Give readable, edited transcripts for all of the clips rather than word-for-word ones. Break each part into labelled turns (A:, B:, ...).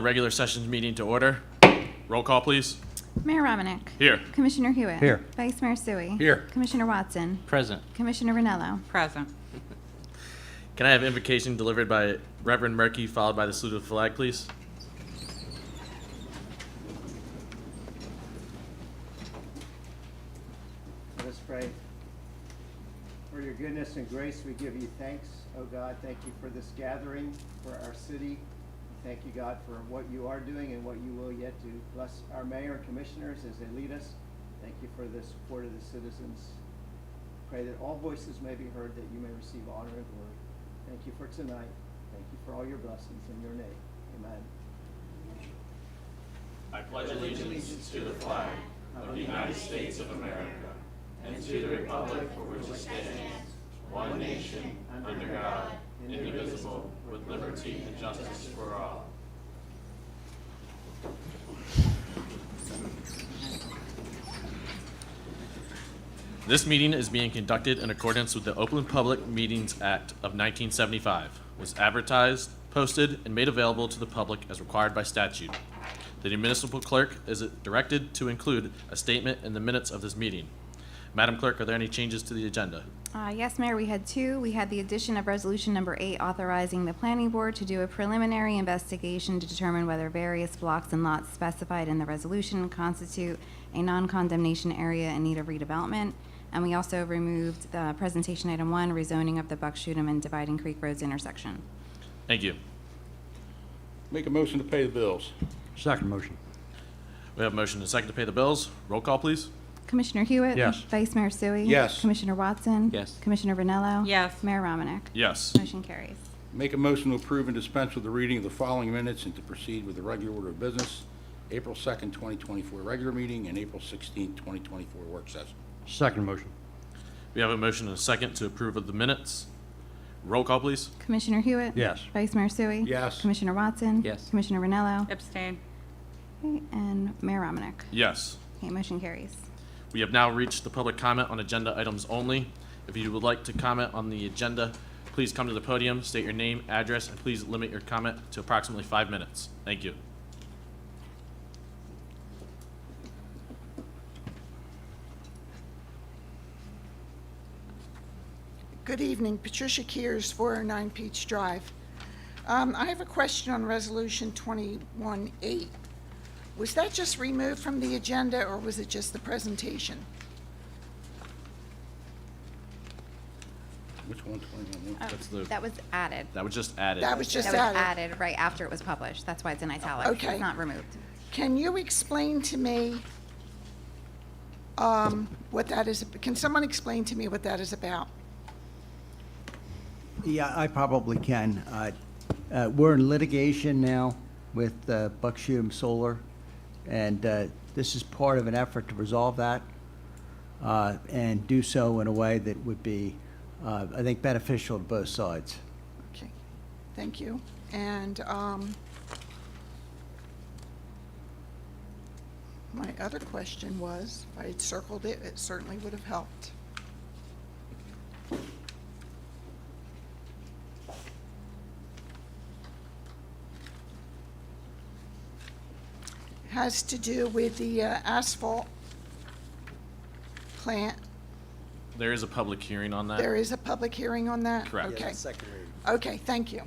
A: regular session meeting to order. Roll call, please.
B: Mayor Romanek.
A: Here.
B: Commissioner Hewitt.
C: Here.
B: Vice Mayor Sui.
C: Here.
B: Commissioner Watson.
C: Present.
B: Commissioner Ranello.
D: Present.
A: Can I have invocation delivered by Reverend Murky, followed by the salute of the flag, please?
E: Let us pray. For your goodness and grace, we give you thanks, oh God. Thank you for this gathering, for our city. Thank you, God, for what you are doing and what you will yet do. Bless our mayor and commissioners as they lead us. Thank you for the support of the citizens. Pray that all voices may be heard, that you may receive honor and glory. Thank you for tonight. Thank you for all your blessings in your name. Amen.
A: I pledge allegiance to the flag of the United States of America and to the republic for which it stands, one nation, under God, indivisible, with liberty and justice for all. This meeting is being conducted in accordance with the Open Public Meetings Act of 1975, was advertised, posted, and made available to the public as required by statute. The municipal clerk is directed to include a statement in the minutes of this meeting. Madam Clerk, are there any changes to the agenda?
B: Yes, Mayor, we had two. We had the addition of Resolution Number 8 authorizing the Planning Board to do a preliminary investigation to determine whether various blocks and lots specified in the resolution constitute a non-condemnation area in need of redevelopment. And we also removed the presentation item 1, rezoning of the Buckshootum and Dividing Creek Roads intersection.
A: Thank you.
C: Make a motion to pay the bills.
F: Second motion.
A: We have a motion and a second to pay the bills. Roll call, please.
B: Commissioner Hewitt.
F: Yes.
B: Vice Mayor Sui.
C: Yes.
B: Commissioner Watson.
C: Yes.
B: Commissioner Ranello.
D: Yes.
B: Mayor Romanek.
A: Yes.
B: Motion carries.
C: Make a motion to approve and dispense with the reading of the following minutes and to proceed with the regular order of business. April 2nd, 2024 regular meeting and April 16th, 2024 work session.
F: Second motion.
A: We have a motion and a second to approve of the minutes. Roll call, please.
B: Commissioner Hewitt.
F: Yes.
B: Vice Mayor Sui.
C: Yes.
B: Commissioner Watson.
C: Yes.
B: Commissioner Ranello.
D: Abstain.
B: Okay, and Mayor Romanek.
A: Yes.
B: Okay, motion carries.
A: We have now reached the public comment on agenda items only. If you would like to comment on the agenda, please come to the podium, state your name, address, and please limit your comment to approximately 5 minutes. Thank you.
G: Good evening, Patricia Kears, 409 Peach Drive. I have a question on Resolution 21-8. Was that just removed from the agenda, or was it just the presentation?
C: Which one? 21?
A: That's the,
B: That was added.
A: that was just added.
G: That was just
B: That was
G: added.
B: added right after it was published. That's why it's in italics.
G: Okay.
B: It's not removed.
G: Can you explain to me what that is? Can someone explain to me what that is about?
H: Yeah, I probably can. We're in litigation now with Buckshootum Solar, and this is part of an effort to resolve that and do so in a way that would be, I think, beneficial to both sides.
G: Okay, thank you. And my other question was, if I had circled it, it certainly would have helped. Has to do with the asphalt plant.
A: There is a public hearing on that.
G: There is a public hearing on that?
A: Correct.
G: Okay.
H: Second reading.
G: Okay, thank you.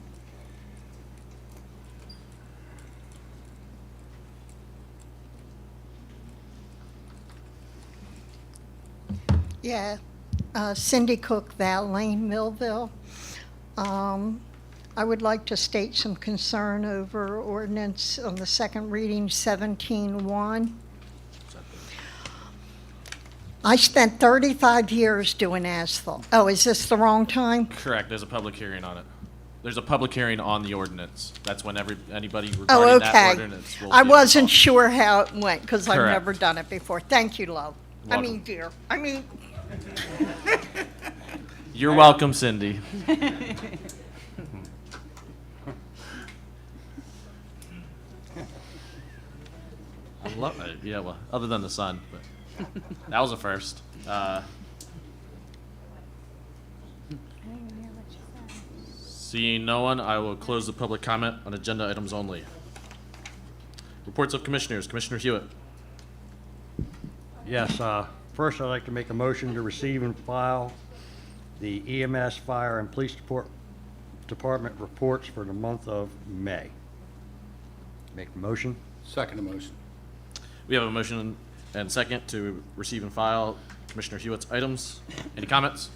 I: Yeah, Cindy Cook Valley, Millville. I would like to state some concern over ordinance on the second reading, 17-1. I spent 35 years doing asphalt. Oh, is this the wrong time?
A: Correct. There's a public hearing on it. There's a public hearing on the ordinance. That's when anybody regarding
I: Oh,
A: that
I: okay.
A: ordinance will
I: I
A: be
I: wasn't
A: involved.
I: sure how it went because I've
A: Correct.
I: never done it before. Thank you, love. I mean,
A: Welcome.
I: dear. I mean,
A: You're welcome, Cindy. I love it. Yeah, well, other than the sun, but that was a first. Seeing no one, I will close the public comment on agenda items only. Reports of commissioners. Commissioner Hewitt.
F: Yes, first I'd like to make a motion to receive and file the EMS, Fire, and Police Department reports for the month of May. Make the motion?
C: Second motion.
A: We have a motion and second to receive and file Commissioner Hewitt's items. Any comments?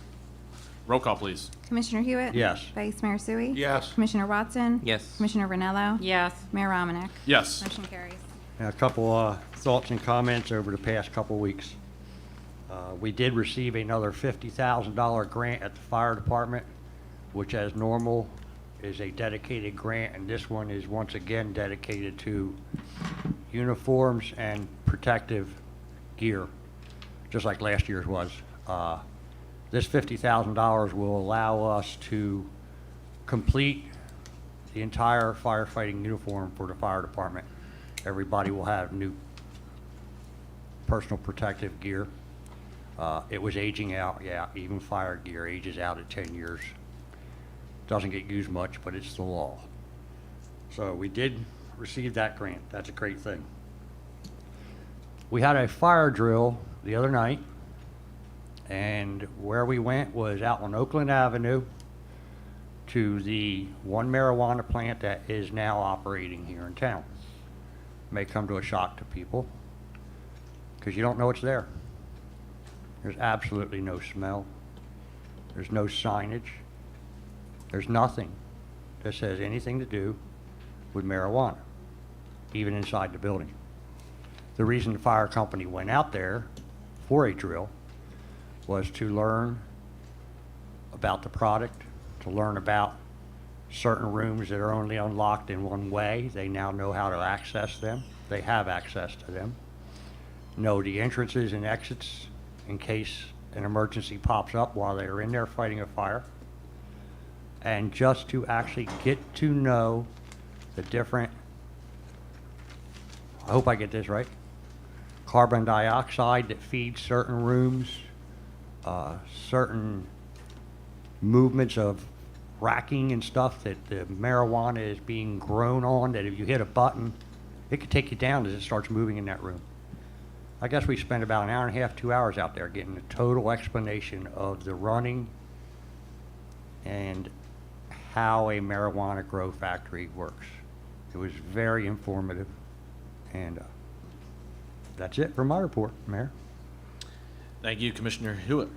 A: Roll call, please.
B: Commissioner Hewitt?
F: Yes.
B: Vice Mayor Sui?
C: Yes.
B: Commissioner Watson?
D: Yes.
B: Commissioner Ranello?
J: Yes.
B: Mayor Romanek?
A: Yes.
B: Motion carries.
F: And a couple thoughts and comments over the past couple weeks. We did receive another $50,000 grant at the fire department, which as normal is a dedicated grant, and this one is once again dedicated to uniforms and protective gear, just like last year's was. This $50,000 will allow us to complete the entire firefighting uniform for the fire department. Everybody will have new personal protective gear. It was aging out, yeah, even fire gear ages out at 10 years. Doesn't get used much, but it's the law. So we did receive that grant. That's a great thing. We had a fire drill the other night, and where we went was out on Oakland Avenue to the one marijuana plant that is now operating here in town. May come to a shock to people, because you don't know it's there. There's absolutely no smell. There's no signage. There's nothing that says anything to do with marijuana, even inside the building. The reason the fire company went out there for a drill was to learn about the product, to learn about certain rooms that are only unlocked in one way. They now know how to access them. They have access to them. Know the entrances and exits in case an emergency pops up while they're in there fighting a fire. And just to actually get to know the different, I hope I get this right, carbon dioxide that feeds certain rooms, certain movements of racking and stuff that the marijuana is being grown on, that if you hit a button, it could take you down as it starts moving in that room. I guess we spent about an hour and a half, 2 hours out there getting a total explanation of the running and how a marijuana grow factory works. It was very informative, and that's it for my report, Mayor.
A: Thank you, Commissioner Hewitt.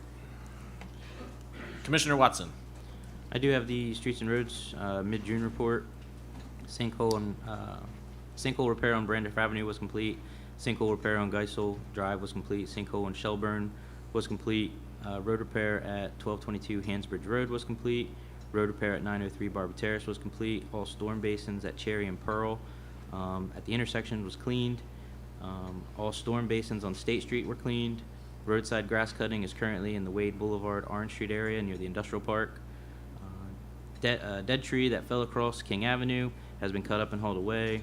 A: Commissioner Watson.
D: I do have the Streets and Roads mid-June report. Sinkhole repair on Brandon Avenue was complete. Sinkhole repair on Geisel Drive was complete. Sinkhole in Shelburne was complete. Road repair at 1222 Hansbridge Road was complete. Road repair at 903 Barber Terrace was complete. All storm basins at Cherry and Pearl at the intersection was cleaned. All storm basins on State Street were cleaned. Roadside grass cutting is currently in the Wade Boulevard, Orange Street area near the industrial park. Dead tree that fell across King Avenue has been cut up and hauled away.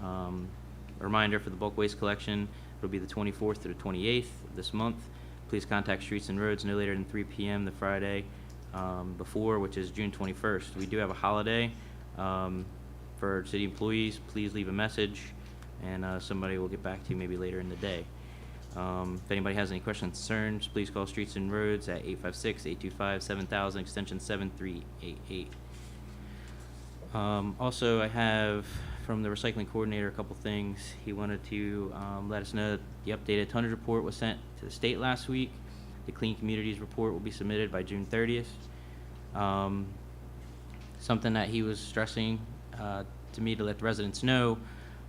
D: A reminder for the bulk waste collection, it'll be the 24th to the 28th of this month. Please contact Streets and Roads no later than 3 p.m. the Friday before, which is June 21st. We do have a holiday for city employees. Please leave a message, and somebody will get back to you maybe later in the day. If anybody has any questions or concerns, please call Streets and Roads at 856-825-7000, extension 7388. Also, I have from the recycling coordinator a couple things. He wanted to let us know that the updated tonnage report was sent to the state last week. The Clean Communities report will be submitted by June 30th. Something that he was stressing to me to let the residents know,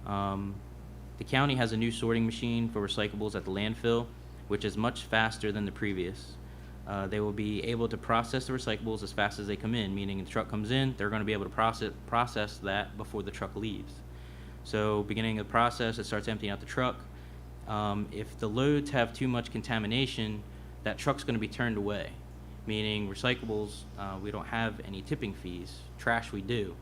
D: the county has a new sorting machine for recyclables at the landfill, which is much faster than the previous. They will be able to process the recyclables as fast as they come in, meaning the truck comes in, they're going to be able to process that before the truck leaves. So beginning of the process, it starts emptying out the truck. If the loads have too much contamination, that truck's going to be turned away, meaning recyclables, we don't have any tipping fees. Trash, we do.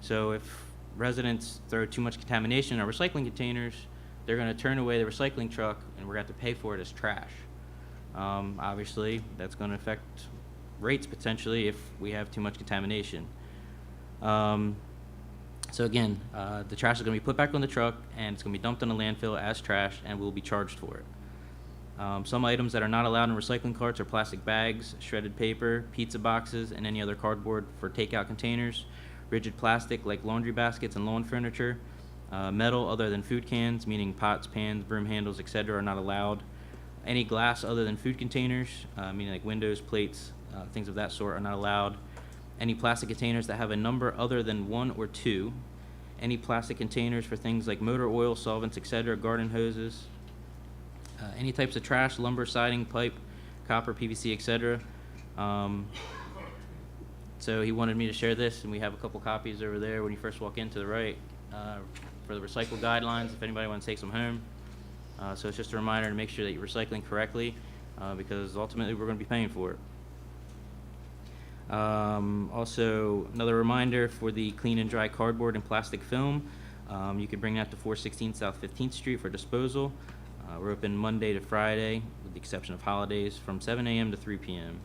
D: So if residents throw too much contamination in our recycling containers, they're going to turn away the recycling truck, and we're going to have to pay for it as trash. Obviously, that's going to affect rates potentially if we have too much contamination. So again, the trash is going to be put back on the truck, and it's going to be dumped in a landfill as trash, and we'll be charged for it. Some items that are not allowed in recycling carts are plastic bags, shredded paper, pizza boxes, and any other cardboard for takeout containers, rigid plastic like laundry baskets and lawn furniture, metal other than food cans, meaning pots, pans, broom handles, etc., are not allowed. Any glass other than food containers, meaning like windows, plates, things of that sort, are not allowed. Any plastic containers that have a number other than 1 or 2. Any plastic containers for things like motor oil, solvents, etc., garden hoses. Any types of trash, lumber, siding, pipe, copper, PVC, etc. So he wanted me to share this, and we have a couple copies over there when you first walk in to the right for the recycle guidelines if anybody wants to take some home. So it's just a reminder to make sure that you're recycling correctly because ultimately we're going to be paying for it. Also, another reminder for the clean and dry cardboard and plastic film. You can bring that to 416 South 15th Street for disposal. We're open Monday to Friday, with the exception of holidays, from 7 a.m. to 3 p.m.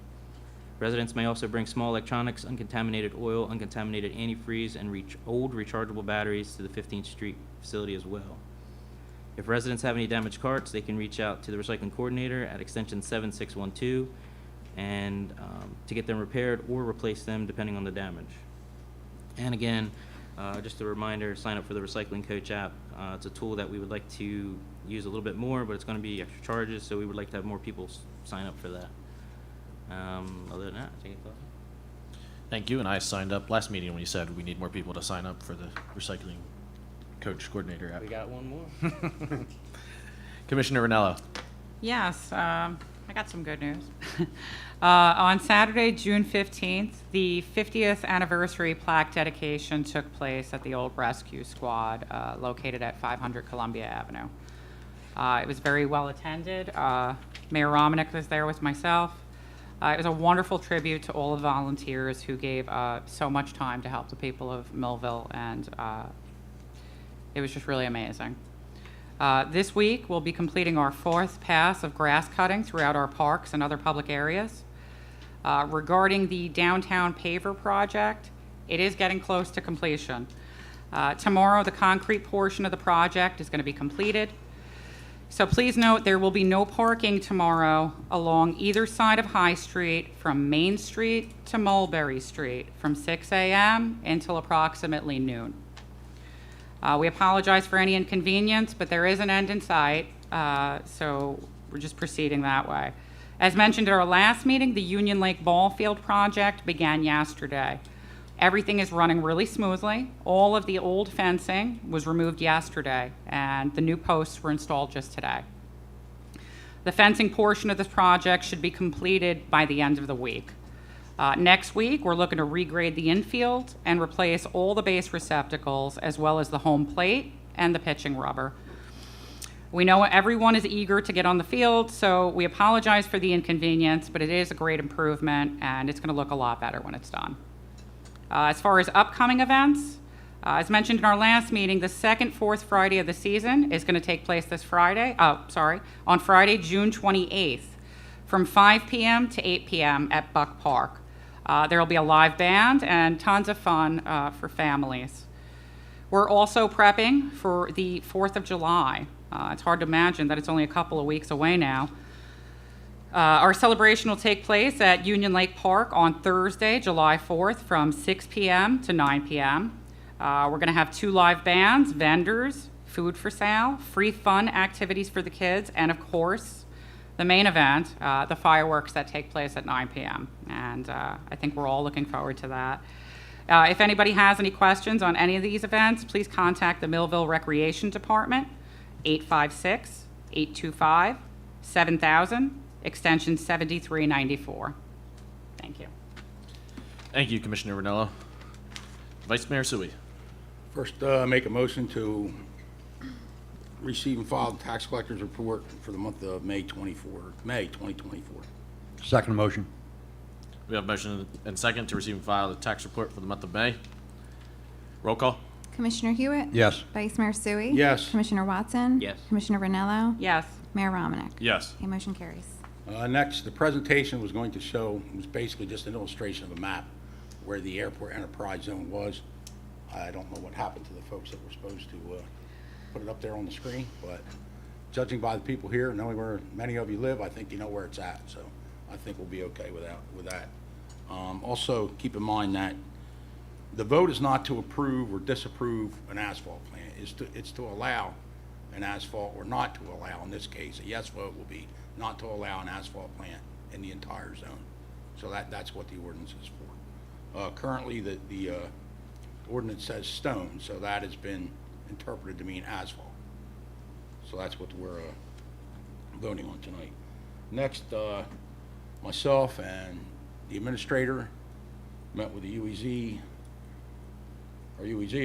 D: Residents may also bring small electronics, uncontaminated oil, uncontaminated antifreeze, and old rechargeable batteries to the 15th Street facility as well. If residents have any damaged carts, they can reach out to the recycling coordinator at extension 7612 and to get them repaired or replace them depending on the damage. And again, just a reminder, sign up for the Recycling Coach app. It's a tool that we would like to use a little bit more, but it's going to be extra charges, so we would like to have more people sign up for that. Other than that, take a thought.
A: Thank you, and I signed up last meeting when you said we need more people to sign up for the Recycling Coach Coordinator app.
D: We got one more.
A: Commissioner Ranello.
J: Yes, I got some good news. On Saturday, June 15th, the 50th anniversary plaque dedication took place at the old rescue squad located at 500 Columbia Avenue. It was very well attended. Mayor Romanek was there with myself. It was a wonderful tribute to all the volunteers who gave so much time to help the people of Millville, and it was just really amazing. This week, we'll be completing our 4th pass of grass cutting throughout our parks and other public areas. Regarding the downtown paver project, it is getting close to completion. Tomorrow, the concrete portion of the project is going to be completed. So please note there will be no parking tomorrow along either side of High Street from Main Street to Mulberry Street from 6 a.m. until approximately noon. We apologize for any inconvenience, but there is an end in sight, so we're just proceeding that way. As mentioned at our last meeting, the Union Lake Ball Field project began yesterday. Everything is running really smoothly. All of the old fencing was removed yesterday, and the new posts were installed just today. The fencing portion of this project should be completed by the end of the week. Next week, we're looking to regrade the infield and replace all the base receptacles as well as the home plate and the pitching rubber. We know everyone is eager to get on the field, so we apologize for the inconvenience, but it is a great improvement and it's going to look a lot better when it's done. As far as upcoming events, as mentioned in our last meeting, the second fourth Friday of the season is going to take place on Friday, June 28th from 5 p.m. to 8 p.m. at Buck Park. There will be a live band and tons of fun for families. We're also prepping for the 4th of July. It's hard to imagine that it's only a couple of weeks away now. Our celebration will take place at Union Lake Park on Thursday, July 4th from 6 p.m. to 9 p.m. We're going to have 2 live bands, vendors, food for sale, free fun activities for the kids, and of course, the main event, the fireworks that take place at 9 p.m. And I think we're all looking forward to that. If anybody has any questions on any of these events, please contact the Millville Recreation Department, 856-825-7000, extension 7394. Thank you.
A: Thank you, Commissioner Ranello. Vice Mayor Sui.
C: First, make a motion to receive and file the tax collector's report for the month of May 2024.
F: Second motion.
A: We have a motion and second to receive and file the tax report for the month of May. Roll call.
B: Commissioner Hewitt?
F: Yes.
B: Vice Mayor Sui?
C: Yes.
B: Commissioner Watson?
D: Yes.
B: Commissioner Ranello?
J: Yes.
B: Mayor Romanek?
A: Yes.
B: Okay, motion carries.
C: Next, the presentation was going to show, it was basically just an illustration of a map where the airport enterprise zone was. I don't know what happened to the folks that were supposed to put it up there on the screen, but judging by the people here, knowing where many of you live, I think you know where it's at, so I think we'll be okay with that. Also, keep in mind that the vote is not to approve or disapprove an asphalt plant. It's to allow an asphalt or not to allow. In this case, a yes vote will be not to allow an asphalt plant in the entire zone. So that's what the ordinance is for. Currently, the ordinance says stone, so that has been interpreted to mean asphalt. So that's what we're voting on tonight. Next, myself and the administrator met with the UEZ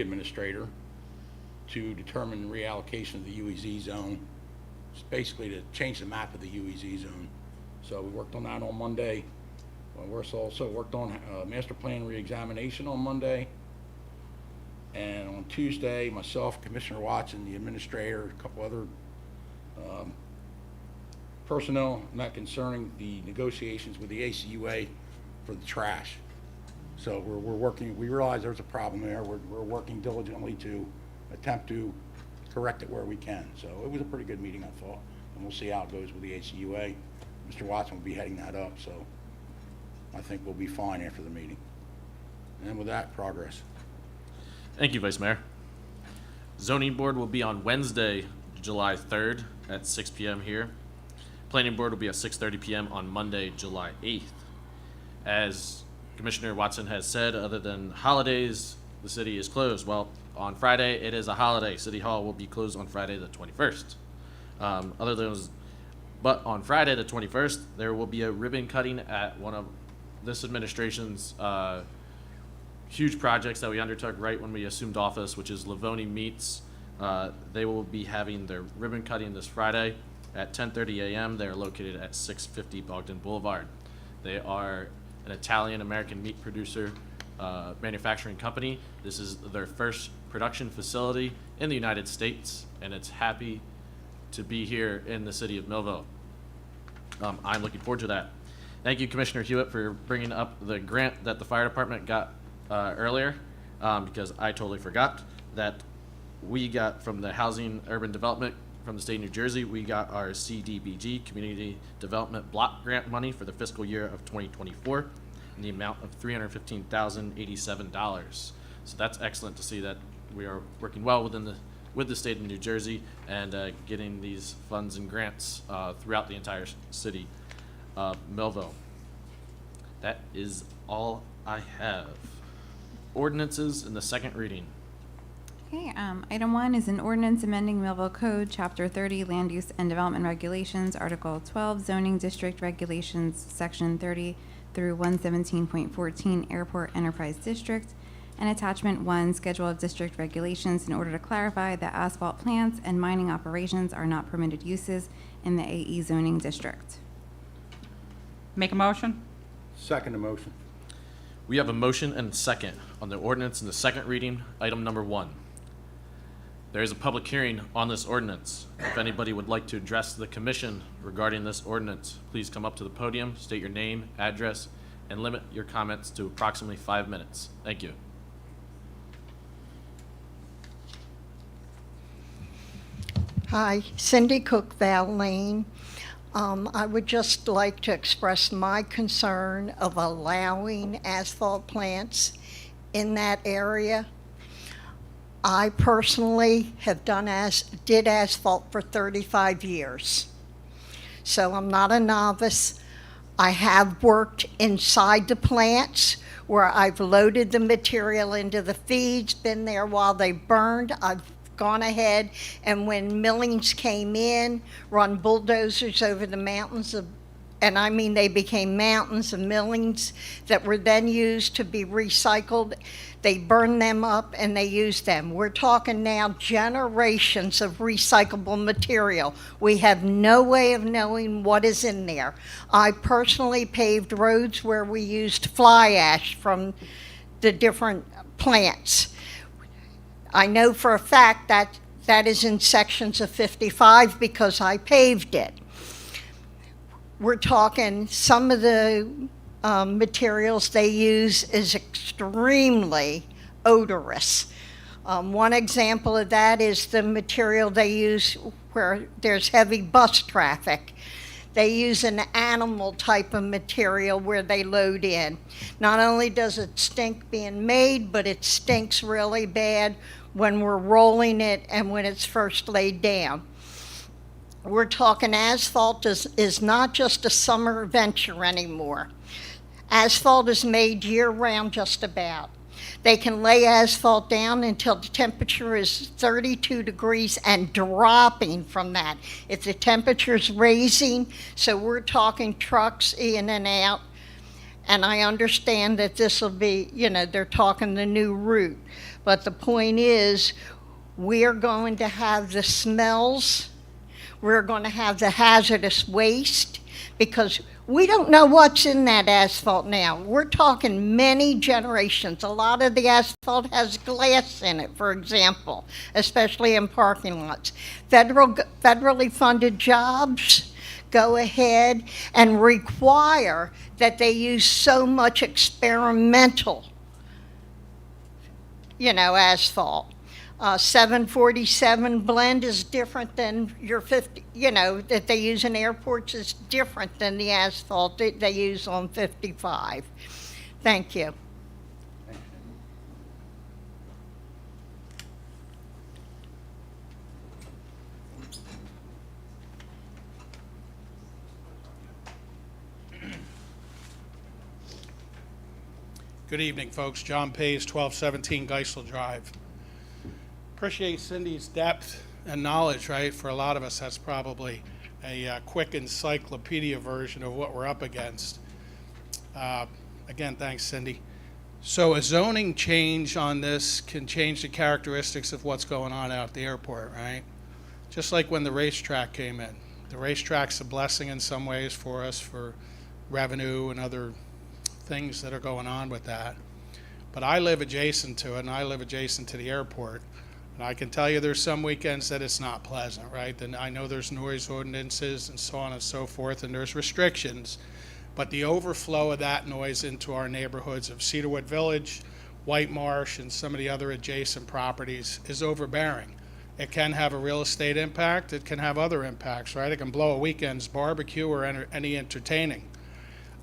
C: administrator to determine reallocation of the UEZ zone. It's basically to change the map of the UEZ zone. So we worked on that on Monday. We also worked on master plan reexamination on Monday. And on Tuesday, myself, Commissioner Watson, the administrator, a couple other personnel met concerning the negotiations with the ACUA for the trash. So we're working, we realize there's a problem there. We're working diligently to attempt to correct it where we can. So it was a pretty good meeting, I thought, and we'll see how it goes with the ACUA. Mr. Watson will be heading that up, so I think we'll be fine after the meeting. And with that, progress.
A: Thank you, Vice Mayor. Zoning Board will be on Wednesday, July 3rd at 6 p.m. here. Planning Board will be at 6:30 p.m. on Monday, July 8th. As Commissioner Watson has said, other than holidays, the city is closed. Well, on Friday, it is a holiday. City Hall will be closed on Friday the 21st. But on Friday the 21st, there will be a ribbon cutting at one of this administration's huge projects that we undertook right when we assumed office, which is Livonia Meats. They will be having their ribbon cutting this Friday at 10:30 a.m. They are located at 650 Bogdan Boulevard. They are an Italian-American meat producer manufacturing company. This is their first production facility in the United States, and it's happy to be here in the city of Millville. I'm looking forward to that. Thank you, Commissioner Hewitt, for bringing up the grant that the fire department got earlier, because I totally forgot that we got from the Housing Urban Development from the state of New Jersey. We got our CDBG, Community Development Block Grant money for the fiscal year of 2024 in the amount of $315,087. So that's excellent to see that we are working well with the state of New Jersey and getting these funds and grants throughout the entire city of Millville. That is all I have. Ordinances in the second reading.
B: Okay, item 1 is an ordinance amending Millville Code, Chapter 30, Land Use and Development Regulations, Article 12, Zoning District Regulations, Section 30 through 117.14, Airport Enterprise District, and Attachment 1, Schedule of District Regulations, in order to clarify that asphalt plants and mining operations are not permitted uses in the AE zoning district.
J: Make a motion?
C: Second motion.
A: We have a motion and a second on the ordinance in the second reading, item number 1. There is a public hearing on this ordinance. If anybody would like to address the commission regarding this ordinance, please come up to the podium, state your name, address, and limit your comments to approximately 5 minutes. Thank you.
I: Hi, Cindy Cook, Val Lane. I would just like to express my concern of allowing asphalt plants in that area. I personally have did asphalt for 35 years. So I'm not a novice. I have worked inside the plants where I've loaded the material into the feeds, been there while they burned. I've gone ahead and when millings came in, run bulldozers over the mountains of, and I mean they became mountains of millings that were then used to be recycled. They burned them up and they used them. We're talking now generations of recyclable material. We have no way of knowing what is in there. I personally paved roads where we used fly ash from the different plants. I know for a fact that that is in sections of 55 because I paved it. We're talking some of the materials they use is extremely odorous. One example of that is the material they use where there's heavy bus traffic. They use an animal type of material where they load in. Not only does it stink being made, but it stinks really bad when we're rolling it and when it's first laid down. We're talking asphalt is not just a summer venture anymore. Asphalt is made year-round just about. They can lay asphalt down until the temperature is 32 degrees and dropping from that. If the temperature's raising, so we're talking trucks in and out, and I understand that this will be, they're talking the new route. But the point is, we're going to have the smells, we're going to have the hazardous waste, because we don't know what's in that asphalt now. We're talking many generations. A lot of the asphalt has glass in it, for example, especially in parking lots. Federally funded jobs go ahead and require that they use so much experimental, asphalt. 747 blend is different than your 50, that they use in airports is different than the asphalt that they use on 55. Thank you.
K: Good evening, folks. John Pays, 1217 Geisel Drive. Appreciate Cindy's depth and knowledge, right? For a lot of us, that's probably a quick encyclopedia version of what we're up against. Again, thanks, Cindy. So a zoning change on this can change the characteristics of what's going on out at the airport, right? Just like when the racetrack came in. The racetrack's a blessing in some ways for us for revenue and other things that are going on with that. But I live adjacent to it, and I live adjacent to the airport. And I can tell you there's some weekends that it's not pleasant, right? And I know there's noise ordinances and so on and so forth, and there's restrictions. But the overflow of that noise into our neighborhoods of Cedarwood Village, White Marsh, and some of the other adjacent properties is overbearing. It can have a real estate impact. It can have other impacts, right? It can blow a weekend's barbecue or any entertaining.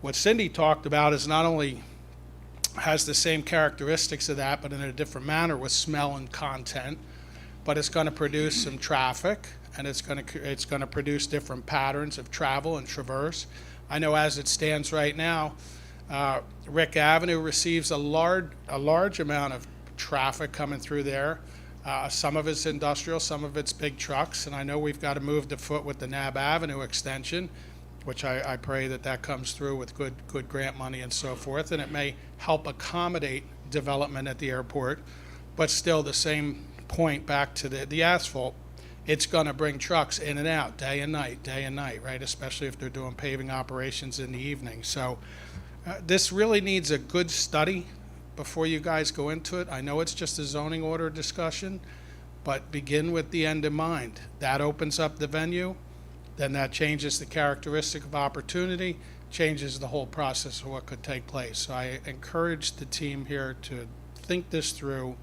K: What Cindy talked about is not only has the same characteristics of that, but in a different manner with smell and content. But it's going to produce some traffic, and it's going to produce different patterns of travel and traverse. I know as it stands right now, Rick Avenue receives a large amount of traffic coming through there. Some of it's industrial, some of it's big trucks, and I know we've got to move the foot with the Nab Avenue extension, which I pray that comes through with good grant money and so forth, and it may help accommodate development at the airport. But still, the same point back to the asphalt, it's going to bring trucks in and out day and night, right? Especially if they're doing paving operations in the evening. So this really needs a good study before you guys go into it. I know it's just a zoning order discussion, but begin with the end in mind. That opens up the venue. Then that changes the characteristic of opportunity, changes the whole process of what could take place. So I encourage the team here to think this through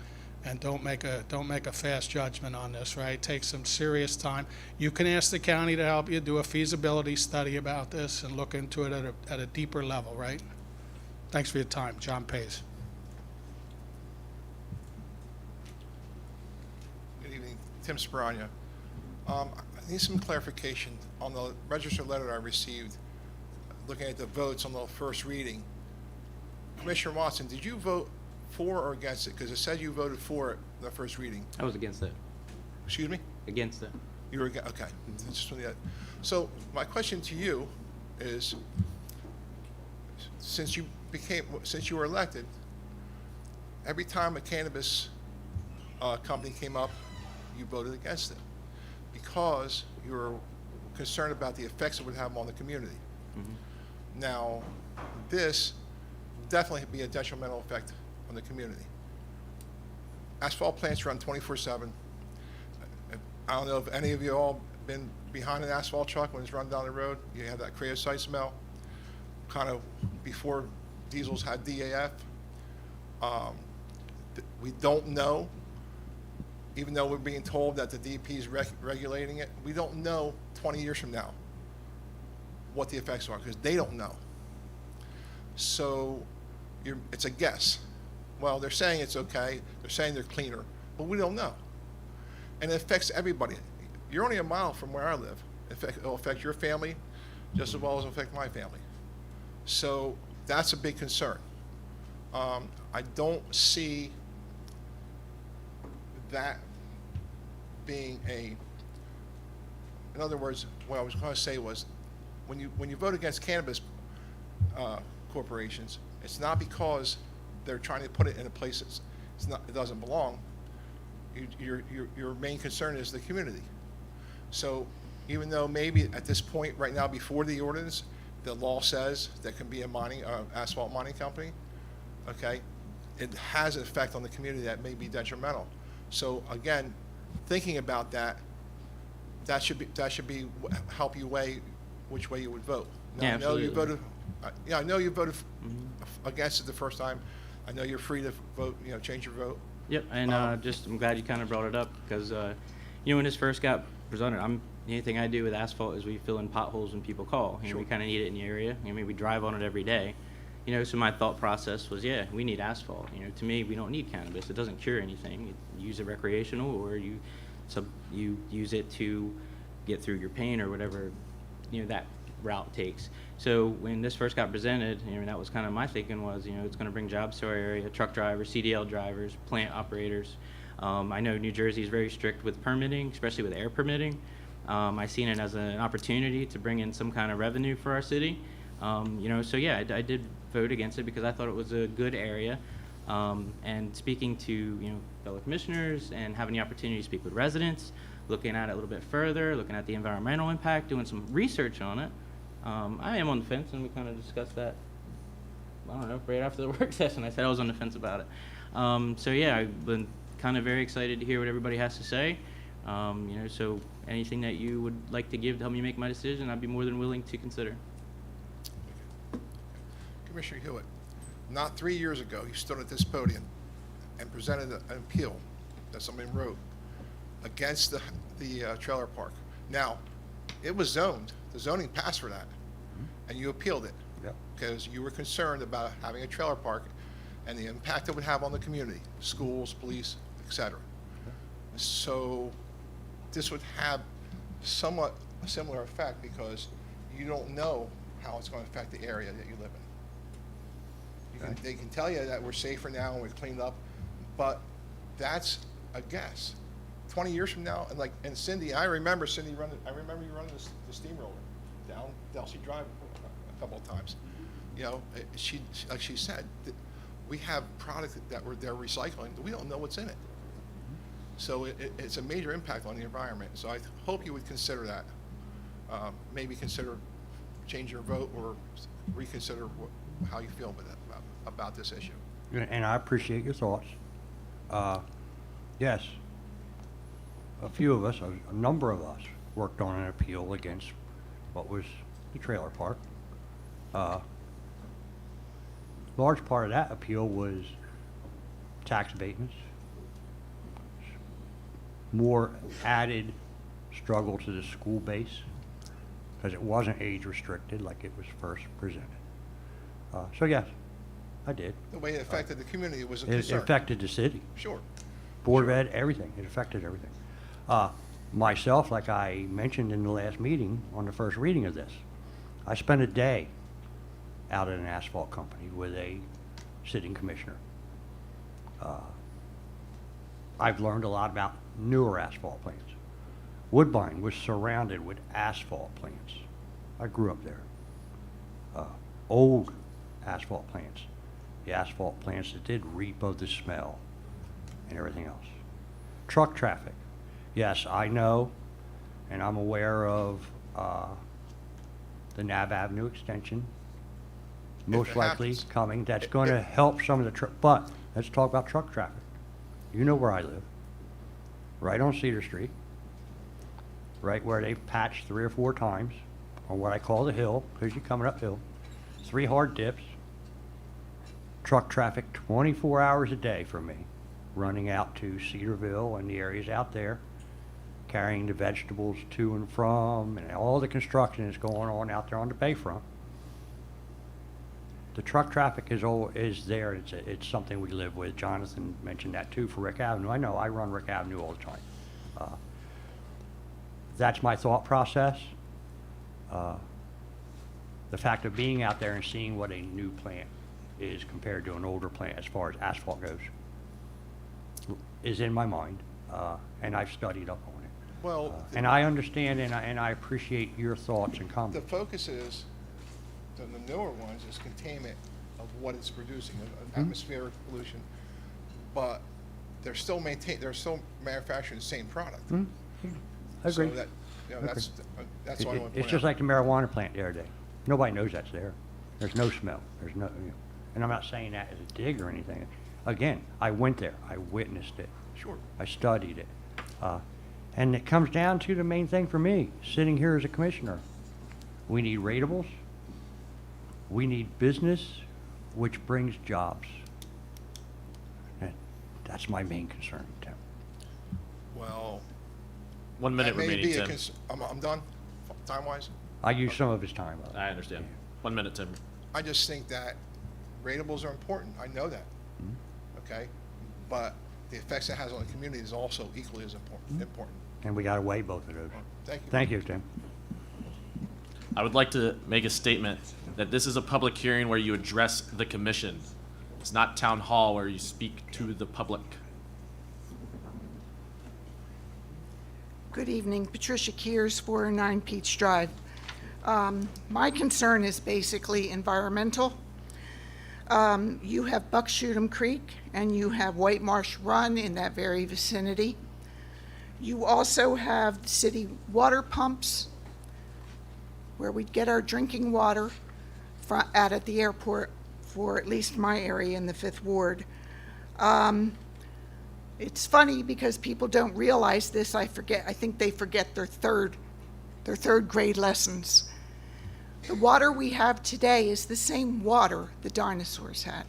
K: and don't make a fast judgment on this, right? Take some serious time. You can ask the county to help you do a feasibility study about this and look into it at a deeper level, right? Thanks for your time. John Pays.
L: Good evening. Tim Sperania. I need some clarification on the registered letter I received, looking at the votes on the first reading. Commissioner Watson, did you vote for or against it? Because it said you voted for it, the first reading.
D: I was against it.
L: Excuse me?
D: Against it.
L: You were against, okay. Just from the- So my question to you is, since you were elected, every time a cannabis company came up, you voted against it because you were concerned about the effects it would have on the community.
D: Mm-hmm.
L: Now, this definitely be a detrimental effect on the community. Asphalt plants run 24/7. I don't know if any of you all been behind an asphalt truck when it's run down the road. You have that creosote smell, kind of before diesels had DAF. We don't know, even though we're being told that the DEP is regulating it, we don't know 20 years from now what the effects are, because they don't know. So it's a guess. Well, they're saying it's okay, they're saying they're cleaner, but we don't know. And it affects everybody. You're only a mile from where I live. It'll affect your family just as well as it'll affect my family. So that's a big concern. I don't see that being in other words, what I was going to say was, when you vote against cannabis corporations, it's not because they're trying to put it in a place it doesn't belong. Your main concern is the community. So even though maybe at this point right now before the ordinance, the law says there can be a asphalt mining company, okay, it has an effect on the community that may be detrimental. So again, thinking about that should be help you weigh which way you would vote. Now,
D: Yeah,
L: I know you
D: absolutely.
L: voted. I know you voted against it the first time. I know you're free to vote. Change your vote.
D: Yep, and I'm glad you kind of brought it up, because when this first got presented, anything I do with asphalt is we fill in potholes when people call.
L: Sure.
D: We kind of need it in the area. We drive on it every day. So my thought process was, yeah, we need asphalt. To me, we don't need cannabis. It doesn't cure anything. You use it recreational, or you use it to get through your pain or whatever, that route takes. So when this first got presented, that was kind of my thinking was, it's going to bring jobs to our area, truck drivers, CDL drivers, plant operators. I know New Jersey is very strict with permitting, especially with air permitting. I seen it as an opportunity to bring in some kind of revenue for our city. So yeah, I did vote against it because I thought it was a good area. And speaking to, fellow commissioners and having the opportunity to speak with residents, looking at it a little bit further, looking at the environmental impact, doing some research on it, I am on the fence, and we kind of discussed that, I don't know, right after the work session. I said I was on the fence about it. So yeah, I've been kind of very excited to hear what everybody has to say. So anything that you would like to give to help me make my decision, I'd be more than willing to consider.
L: Commissioner Hewitt, not 3 years ago, you stood at this podium and presented an appeal that somebody wrote against the trailer park. Now, it was zoned. The zoning passed for that, and you appealed it.
F: Yep.
L: Because you were concerned about having a trailer park and the impact it would have on the community, schools, police, etc. So this would have somewhat a similar effect, because you don't know how it's going to affect the area that you live in. They can tell you that we're safer now and we're cleaned up, but that's a guess. 20 years from now, and Cindy, I remember you running the steamroller down Delsey Drive a couple of times. She like she said, we have products that they're recycling. We don't know what's in it. So it's a major impact on the environment. So I hope you would consider that. Maybe consider change your vote, or reconsider how you feel about this issue.
F: And I appreciate your thoughts. Yes, a few of us, a number of us, worked on an appeal against what was the trailer park. Large part of that appeal was tax abatements, more added struggle to the school base, because it wasn't age restricted like it was first presented. So yes, I did.
L: The way it affected the community was a
F: It
L: concern.
F: affected the city.
L: Sure.
F: Board of Ed, everything. It affected everything. Myself, like I mentioned in the last meeting, on the first reading of this, I spent a day out at an asphalt company with a sitting commissioner. I've learned a lot about newer asphalt plants. Woodbine was surrounded with asphalt plants. I grew up there. Old asphalt plants. The asphalt plants that did reap of the smell and everything else. Truck traffic. Yes, I know, and I'm aware of the Nab Avenue extension, most
L: it
F: likely
L: happens.
F: coming. That's going to help some of the truck, but let's talk about truck traffic. You know where I live, right on Cedar Street, right where they patched 3 or 4 times on what I call the hill, because you're coming uphill. 3 hard dips, truck traffic 24 hours a day for me. running out to Cedarville and the areas out there, carrying the vegetables to and from, and all the construction is going on out there on the bayfront. The truck traffic is there. It's something we live with. Jonathan mentioned that too for Rick Avenue. I know, I run Rick Avenue all the time. That's my thought process. The fact of being out there and seeing what a new plant is compared to an older plant as far as asphalt goes is in my mind, and I've studied up on it.
L: Well,
F: And I understand and I appreciate your thoughts and
L: the
F: comments.
L: focus is, the newer ones, is containment of what it's producing,
F: Mm-hmm.
L: atmospheric pollution, but they're still manufacturing the same product.
F: Hmm? I agree.
L: So that,
F: Agree.
L: that's what I want to point
F: It's just
L: out.
F: like the marijuana plant the other day. Nobody knows that's there. There's no smell. There's no, and I'm not saying that as a dig or anything. Again, I went there. I witnessed it.
L: Sure.
F: I studied it. And it comes down to the main thing for me, sitting here as a commissioner. We need ratables. We need business, which brings jobs. And that's my main concern, Tim.
L: Well,
A: 1 minute
L: that may
A: remaining,
L: be
A: Tim.
L: I'm done, time-wise.
F: I used some of his time up.
A: I understand. 1 minute, Tim.
L: I just think that ratables are important, I know that, okay? But the effects it has on the community is also equally as important.
F: And we gotta weigh both of those.
L: Thank you.
F: Thank you, Tim.
A: I would like to make a statement that this is a public hearing where you address the commission. It's not town hall where you speak to the public.
G: Good evening, Patricia Kears, 409 Peach Drive. My concern is basically environmental. You have Buckshootum Creek and you have White Marsh Run in that very vicinity. You also have the city water pumps where we get our drinking water out at the airport for at least my area in the 5th Ward. It's funny because people don't realize this. I think they forget their third grade lessons. The water we have today is the same water the dinosaurs had.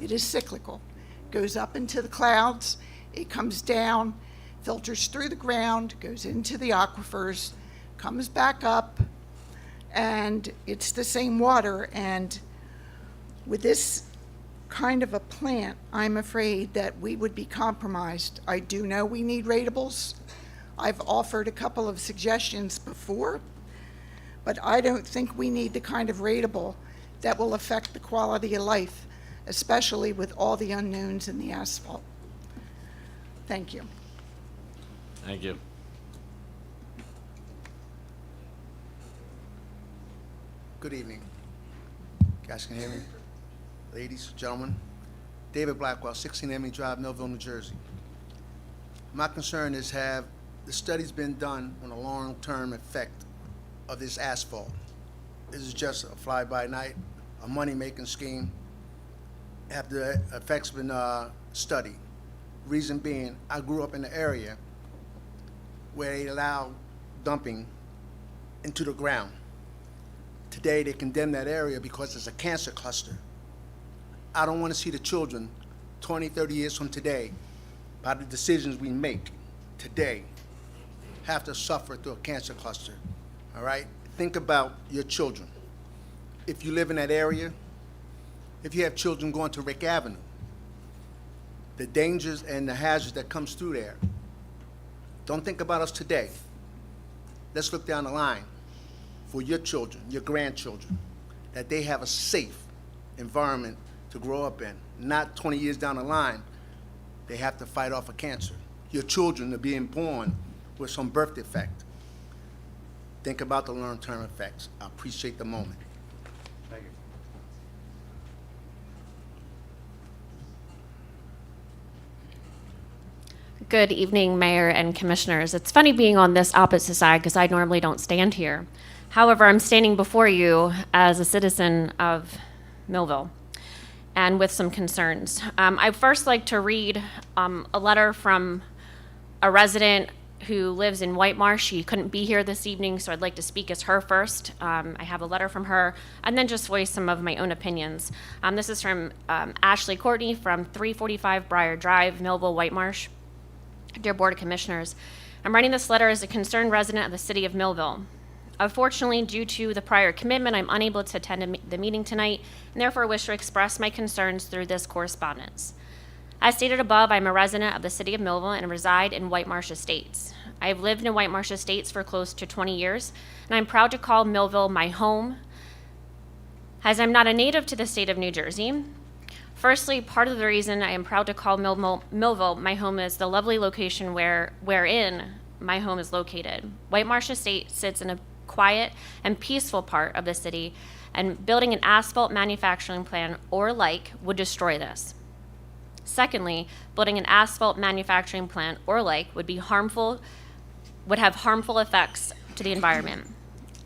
G: It is cyclical. It goes up into the clouds, it comes down, filters through the ground, goes into the aquifers, comes back up, and it's the same water. And with this kind of a plant, I'm afraid that we would be compromised. I do know we need ratables. I've offered a couple of suggestions before, but I don't think we need the kind of ratable that will affect the quality of life, especially with all the unknowns in the asphalt. Thank you.
A: Thank you.
M: Good evening. Guys can hear me? Ladies, gentlemen. David Blackwell, 16 Emmy Drive, Millville, New Jersey. My concern is, have the studies been done on a long-term effect of this asphalt? This is just a fly-by-night, a money-making scheme. Have the effects been studied? Reason being, I grew up in an area where they allow dumping into the ground. Today, they condemn that area because it's a cancer cluster. I don't want to see the children 20, 30 years from today, by the decisions we make today, have to suffer through a cancer cluster, all right? Think about your children. If you live in that area, if you have children going to Rick Avenue, the dangers and the hazards that comes through there, don't think about us today. Let's look down the line for your children, your grandchildren, that they have a safe environment to grow up in. Not 20 years down the line, they have to fight off a cancer. Your children are being born with some birth defect. Think about the long-term effects. I appreciate the moment.
F: Thank you.
N: Good evening, Mayor and Commissioners. It's funny being on this opposite side because I normally don't stand here. However, I'm standing before you as a citizen of Millville and with some concerns. I'd first like to read a letter from a resident who lives in White Marsh. She couldn't be here this evening, so I'd like to speak as her first. I have a letter from her, and then just voice some of my own opinions. This is from Ashley Courtney from 345 Briar Drive, Millville, White Marsh. Dear Board of Commissioners, I'm writing this letter as a concerned resident of the city of Millville. Unfortunately, due to the prior commitment, I'm unable to attend the meeting tonight, and therefore wish to express my concerns through this correspondence. As stated above, I'm a resident of the city of Millville and reside in White Marsh Estates. I have lived in White Marsh Estates for close to 20 years, and I'm proud to call Millville my home, as I'm not a native to the state of New Jersey. Firstly, part of the reason I am proud to call Millville my home is the lovely location wherein my home is located. White Marsh Estate sits in a quiet and peaceful part of the city, and building an asphalt manufacturing plant or like would destroy this. Secondly, building an asphalt manufacturing plant or like would have harmful effects to the environment.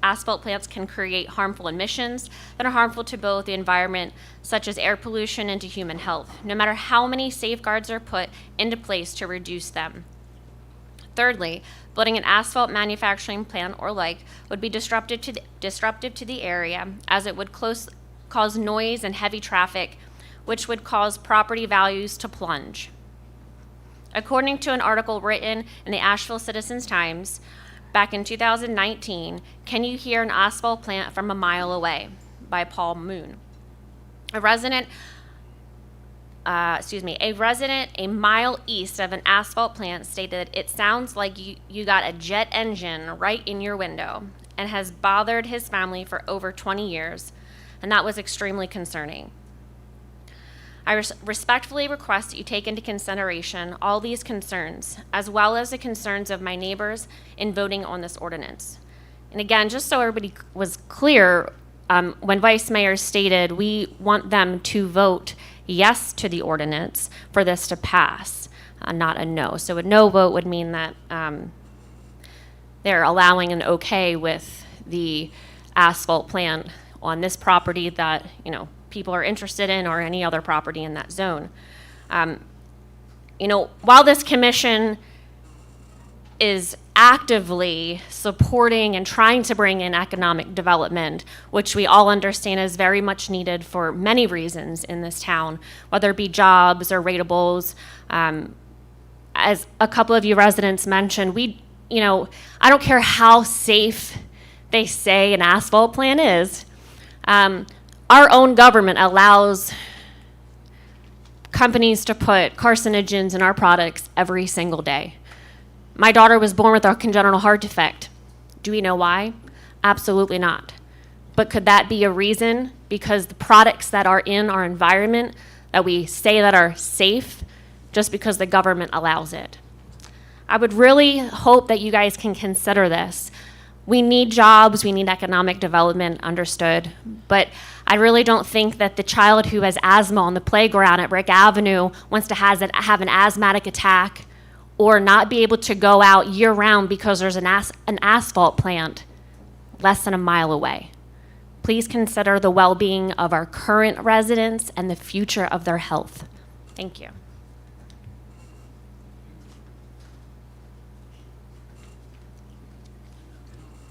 N: Asphalt plants can create harmful emissions that are harmful to both the environment, such as air pollution, and to human health, no matter how many safeguards are put into place to reduce them. Thirdly, building an asphalt manufacturing plant or like would be disruptive to the area, as it would cause noise and heavy traffic, which would cause property values to plunge. According to an article written in the Asheville Citizen-Times back in 2019, Can You Hear an Asphalt Plant from a Mile Away? By Paul Moon. A resident a mile east of an asphalt plant stated it sounds like you got a jet engine right in your window, and has bothered his family for over 20 years, and that was extremely concerning. I respectfully request that you take into consideration all these concerns, as well as the concerns of my neighbors in voting on this ordinance. And again, just so everybody was clear, when Vice Mayor stated we want them to vote yes to the ordinance for this to pass, not a no. So a no vote would mean that they're allowing an okay with the asphalt plant on this property that, people are interested in, or any other property in that zone. While this commission is actively supporting and trying to bring in economic development, which we all understand is very much needed for many reasons in this town, whether it be jobs or ratables. As a couple of you residents mentioned, I don't care how safe they say an asphalt plant is. Our own government allows companies to put carcinogens in our products every single day. My daughter was born with a congenital heart defect. Do we know why? Absolutely not. But could that be a reason? Because the products that are in our environment that we say that are safe, just because the government allows it. I would really hope that you guys can consider this. We need jobs, we need economic development, understood. But I really don't think that the child who has asthma on the playground at Rick Avenue wants to have an asthmatic attack or not be able to go out year-round because there's an asphalt plant less than a mile away. Please consider the well-being of our current residents and the future of their health. Thank you.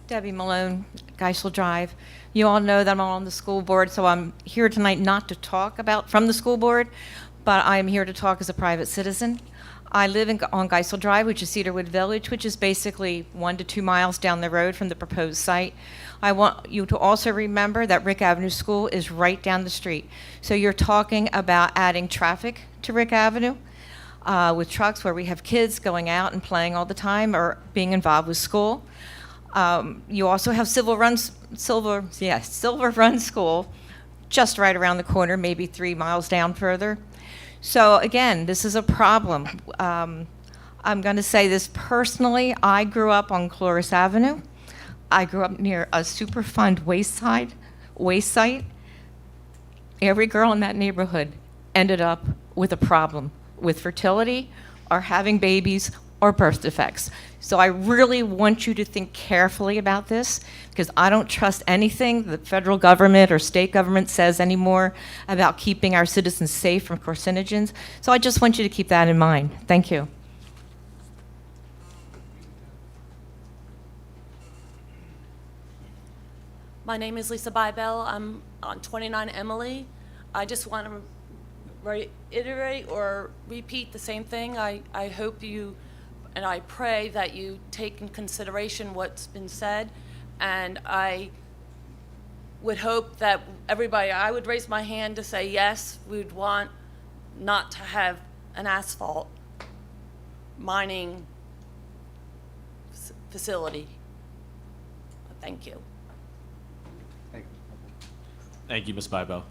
O: Debbie Malone, Geisel Drive. You all know that I'm on the school board, so I'm here tonight not to talk about from the school board, but I'm here to talk as a private citizen. I live on Geisel Drive, which is Cedarwood Village, which is basically 1 to 2 miles down the road from the proposed site. I want you to also remember that Rick Avenue School is right down the street. So you're talking about adding traffic to Rick Avenue with trucks where we have kids going out and playing all the time or being involved with school. You also have Silver Run School just right around the corner, maybe 3 miles down further. So again, this is a problem. I'm going to say this personally. I grew up on Cloris Avenue. I grew up near a Superfund waste site. Every girl in that neighborhood ended up with a problem with fertility or having babies or birth defects. So I really want you to think carefully about this, because I don't trust anything the federal government or state government says anymore about keeping our citizens safe from carcinogens. So I just want you to keep that in mind. Thank you.
P: My name is Lisa Bybell. I'm on 29 Emily. I just want to reiterate or repeat the same thing. I hope you, and I pray that you take in consideration what's been said, and I would hope that everybody, I would raise my hand to say yes, we would want not to have an asphalt mining facility. Thank you.
A: Thank you, Ms. Bybell.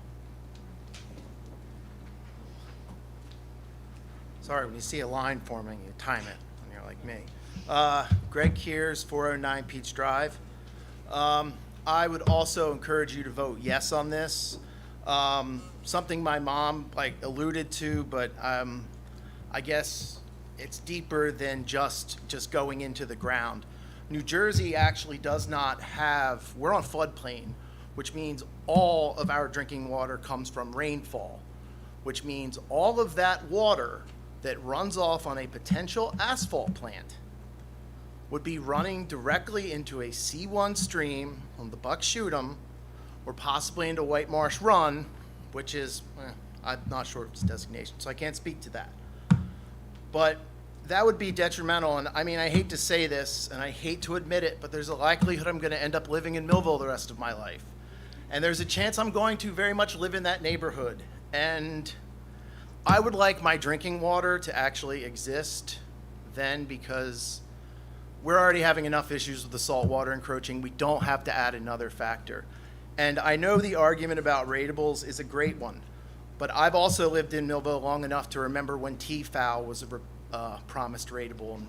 Q: Sorry, when you see a line forming, you time it when you're like me. Greg Kears, 409 Peach Drive. I would also encourage you to vote yes on this. Something my mom alluded to, but I guess it's deeper than just going into the ground. New Jersey actually does not have, we're on floodplain, which means all of our drinking water comes from rainfall, which means all of that water that runs off on a potential asphalt plant would be running directly into a C1 stream on the Buck Shootem, or possibly into White Marsh Run, which is, I'm not sure of its designation, so I can't speak to that. But that would be detrimental, and I mean, I hate to say this, and I hate to admit it, but there's a likelihood I'm gonna end up living in Millville the rest of my life. And there's a chance I'm going to very much live in that neighborhood. And I would like my drinking water to actually exist then, because we're already having enough issues with the salt water encroaching. We don't have to add another factor. And I know the argument about ratables is a great one, but I've also lived in Millville long enough to remember when T-Foul was a promised ratable, and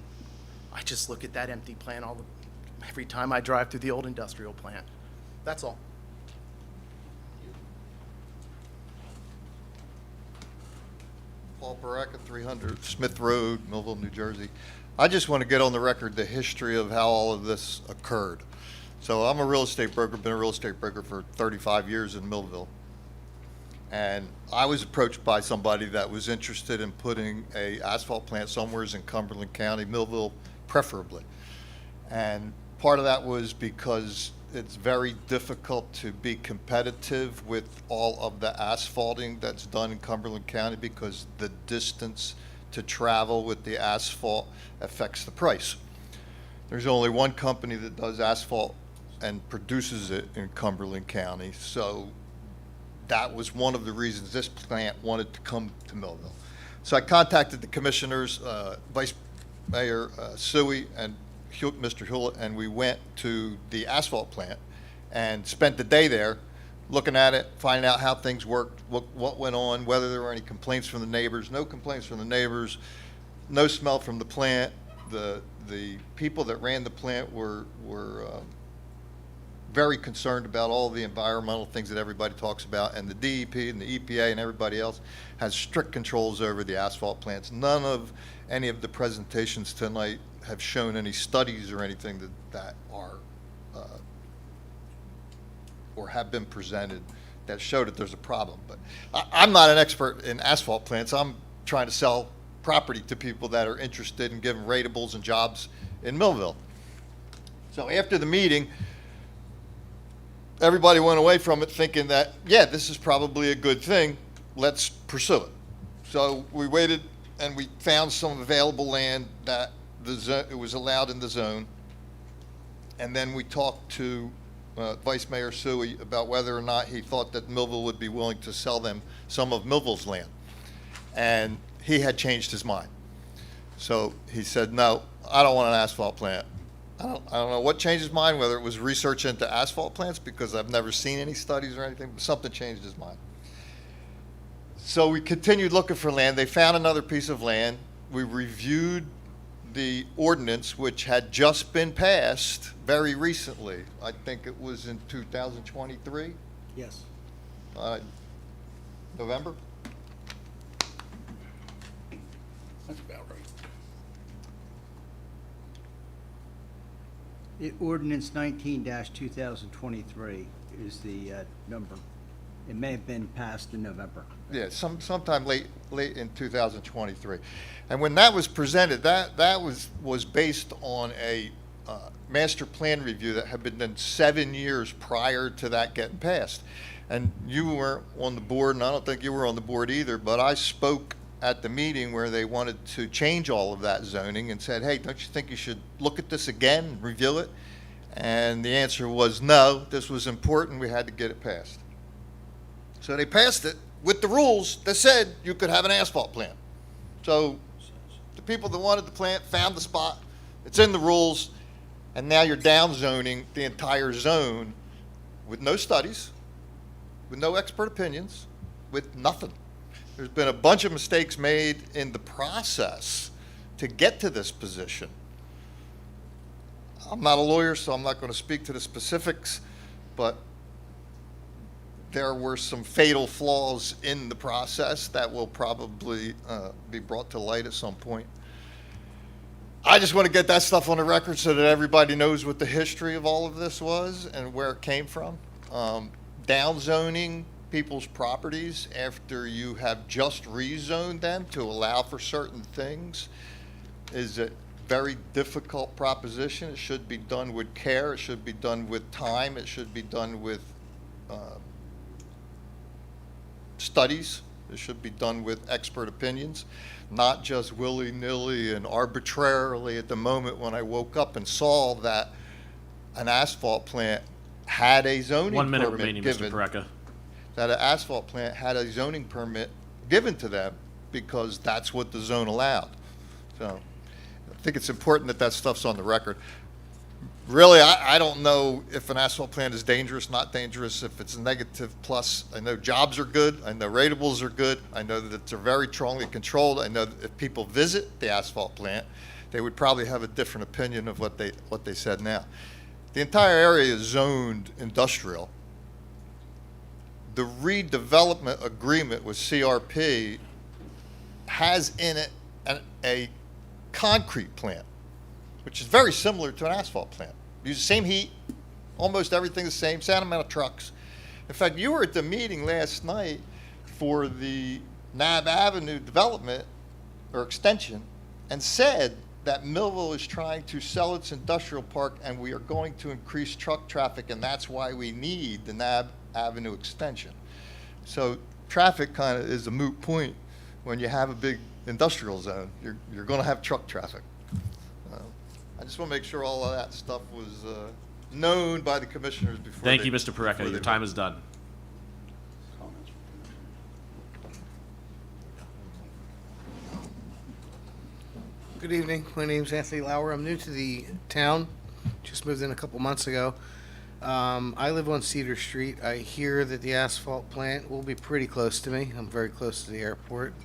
Q: I just look at that empty plant every time I drive through the old industrial plant. That's all.
R: Paul Baraka, 300 Smith Road, Millville, New Jersey. I just want to get on the record the history of how all of this occurred. So I'm a real estate broker, been a real estate broker for 35 years in Millville. And I was approached by somebody that was interested in putting a asphalt plant somewhere in Cumberland County, Millville preferably. And part of that was because it's very difficult to be competitive with all of the asphalting that's done in Cumberland County, because the distance to travel with the asphalt affects the price. There's only one company that does asphalt and produces it in Cumberland County, so that was one of the reasons this plant wanted to come to Millville. So I contacted the commissioners, Vice Mayor Suey and Mr. Hewlett, and we went to the asphalt plant and spent the day there looking at it, finding out how things worked, what went on, whether there were any complaints from the neighbors. No complaints from the neighbors, no smell from the plant. The people that ran the plant were very concerned about all the environmental things that everybody talks about, and the DEP and the EPA and everybody else has strict controls over the asphalt plants. None of any of the presentations tonight have shown any studies or anything that are or have been presented that show that there's a problem. But I'm not an expert in asphalt plants. I'm trying to sell property to people that are interested in giving ratables and jobs in Millville. So after the meeting, everybody went away from it thinking that, yeah, this is probably a good thing. Let's pursue it. So we waited and we found some available land that it was allowed in the zone. And then we talked to Vice Mayor Suey about whether or not he thought that Millville would be willing to sell them some of Millville's land. And he had changed his mind. So he said, no, I don't want an asphalt plant. I don't know what changed his mind, whether it was research into asphalt plants, because I've never seen any studies or anything, but something changed his mind. So we continued looking for land. They found another piece of land. We reviewed the ordinance, which had just been passed very recently. I think it was in 2023,
Q: Yes.
R: November.
C: That's about right.
H: The ordinance 19-2023 is the number. It may have been passed in November.
R: Yeah, sometime late in 2023. And when that was presented, that was based on a master plan review that had been done 7 years prior to that getting passed. And you weren't on the board, and I don't think you were on the board either, but I spoke at the meeting where they wanted to change all of that zoning and said, hey, don't you think you should look at this again and review it? And the answer was no, this was important, we had to get it passed. So they passed it with the rules that said you could have an asphalt plant. So the people that wanted the plant found the spot, it's in the rules, and now you're down zoning the entire zone with no studies, with no expert opinions, with nothing. There's been a bunch of mistakes made in the process to get to this position. I'm not a lawyer, so I'm not going to speak to the specifics, but there were some fatal flaws in the process that will probably be brought to light at some point. I just want to get that stuff on the record so that everybody knows what the history of all of this was and where it came from. Downzoning people's properties after you have just rezoned them to allow for certain things is a very difficult proposition. It should be done with care. It should be done with time. It should be done with studies. It should be done with expert opinions, not just willy-nilly and arbitrarily at the moment when I woke up and saw that an asphalt plant had a zoning
A: 1 minute
R: permit
A: remaining,
R: given.
A: Mr. Pareca.
R: That an asphalt plant had a zoning permit given to them because that's what the zone allowed. So I think it's important that that stuff's on the record. Really, I don't know if an asphalt plant is dangerous, not dangerous, if it's a negative plus. I know jobs are good. I know ratables are good. I know that they're very strongly controlled. I know that if people visit the asphalt plant, they would probably have a different opinion of what they said now. The entire area is zoned industrial. The redevelopment agreement with CRP has in it a concrete plant, which is very similar to an asphalt plant. Use the same heat, almost everything the same amount of trucks. In fact, you were at the meeting last night for the Nab Avenue development or extension and said that Millville is trying to sell its industrial park and we are going to increase truck traffic, and that's why we need the Nab Avenue extension. So traffic kind of is a moot point when you have a big industrial zone. You're going to have truck traffic. I just want to make sure all of that stuff was known by the commissioners before.
A: Thank you, Mr. Pareca. Your time is done.
Q: Good evening. My name's Anthony Lauer. I'm new to the town. Just moved in a couple months ago. I live on Cedar Street. I hear that the asphalt plant will be pretty close to me. I'm very close to the airport.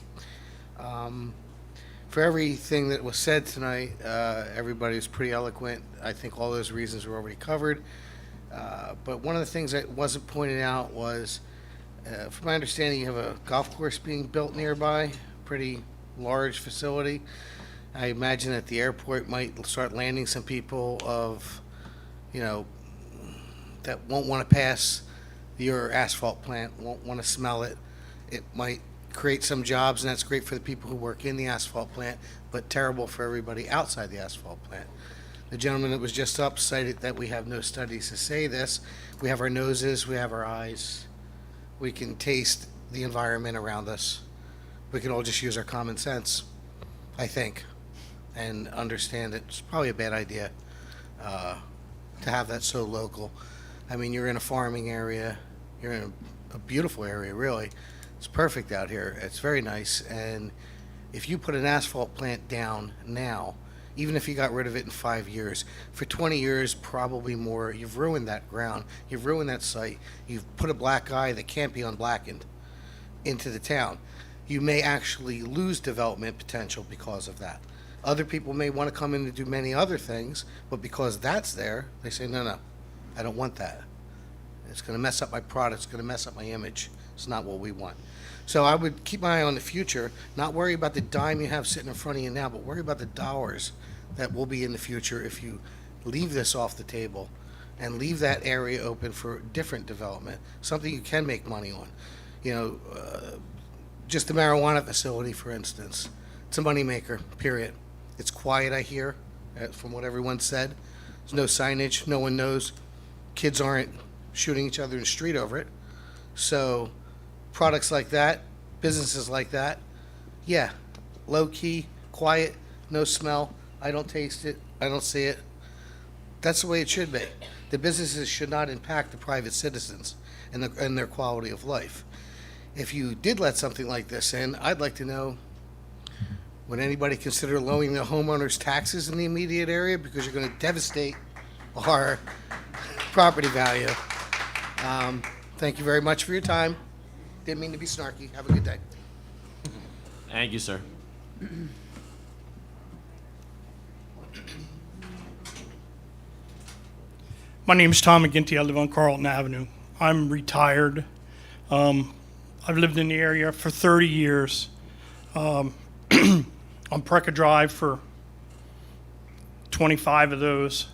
Q: For everything that was said tonight, everybody was pretty eloquent. I think all those reasons were already covered. But one of the things that wasn't pointed out was, from my understanding, you have a golf course being built nearby, pretty large facility. I imagine that the airport might start landing some people of, that won't want to pass your asphalt plant, won't want to smell it. It might create some jobs, and that's great for the people who work in the asphalt plant, but terrible for everybody outside the asphalt plant. The gentleman that was just up cited that we have no studies to say this. We have our noses, we have our eyes. We can taste the environment around us. We can all just use our common sense, I think, and understand it's probably a bad idea to have that so local. I mean, you're in a farming area. You're in a beautiful area, really. It's perfect out here. It's very nice. And if you put an asphalt plant down now, even if you got rid of it in 5 years, for 20 years, probably more, you've ruined that ground. You've ruined that site. You've put a black eye that can't be unblackened into the town. You may actually lose development potential because of that. Other people may want to come in and do many other things, but because that's there, they say, no, I don't want that. It's going to mess up my product. It's going to mess up my image. It's not what we want. So I would keep my eye on the future, not worry about the dime you have sitting in front of you now, but worry about the dollars that will be in the future if you leave this off the table and leave that area open for different development, something you can make money on. Just the marijuana facility, for instance. It's a moneymaker, period. It's quiet, I hear, from what everyone said.
S: There's no signage. No one knows. Kids aren't shooting each other in the street over it. So products like that, businesses like that, yeah, low key, quiet, no smell. I don't taste it. I don't see it. That's the way it should be. The businesses should not impact the private citizens and their quality of life. If you did let something like this in, I'd like to know, would anybody consider lowering the homeowners' taxes in the immediate area, because you're going to devastate our property value. Thank you very much for your time. Didn't mean to be snarky. Have a good day.
A: Thank you, sir.
K: My name is Tom McGinty. I live on Carlton Avenue. I'm retired. I've lived in the area for 30 years. On Precca Drive for 25 of those.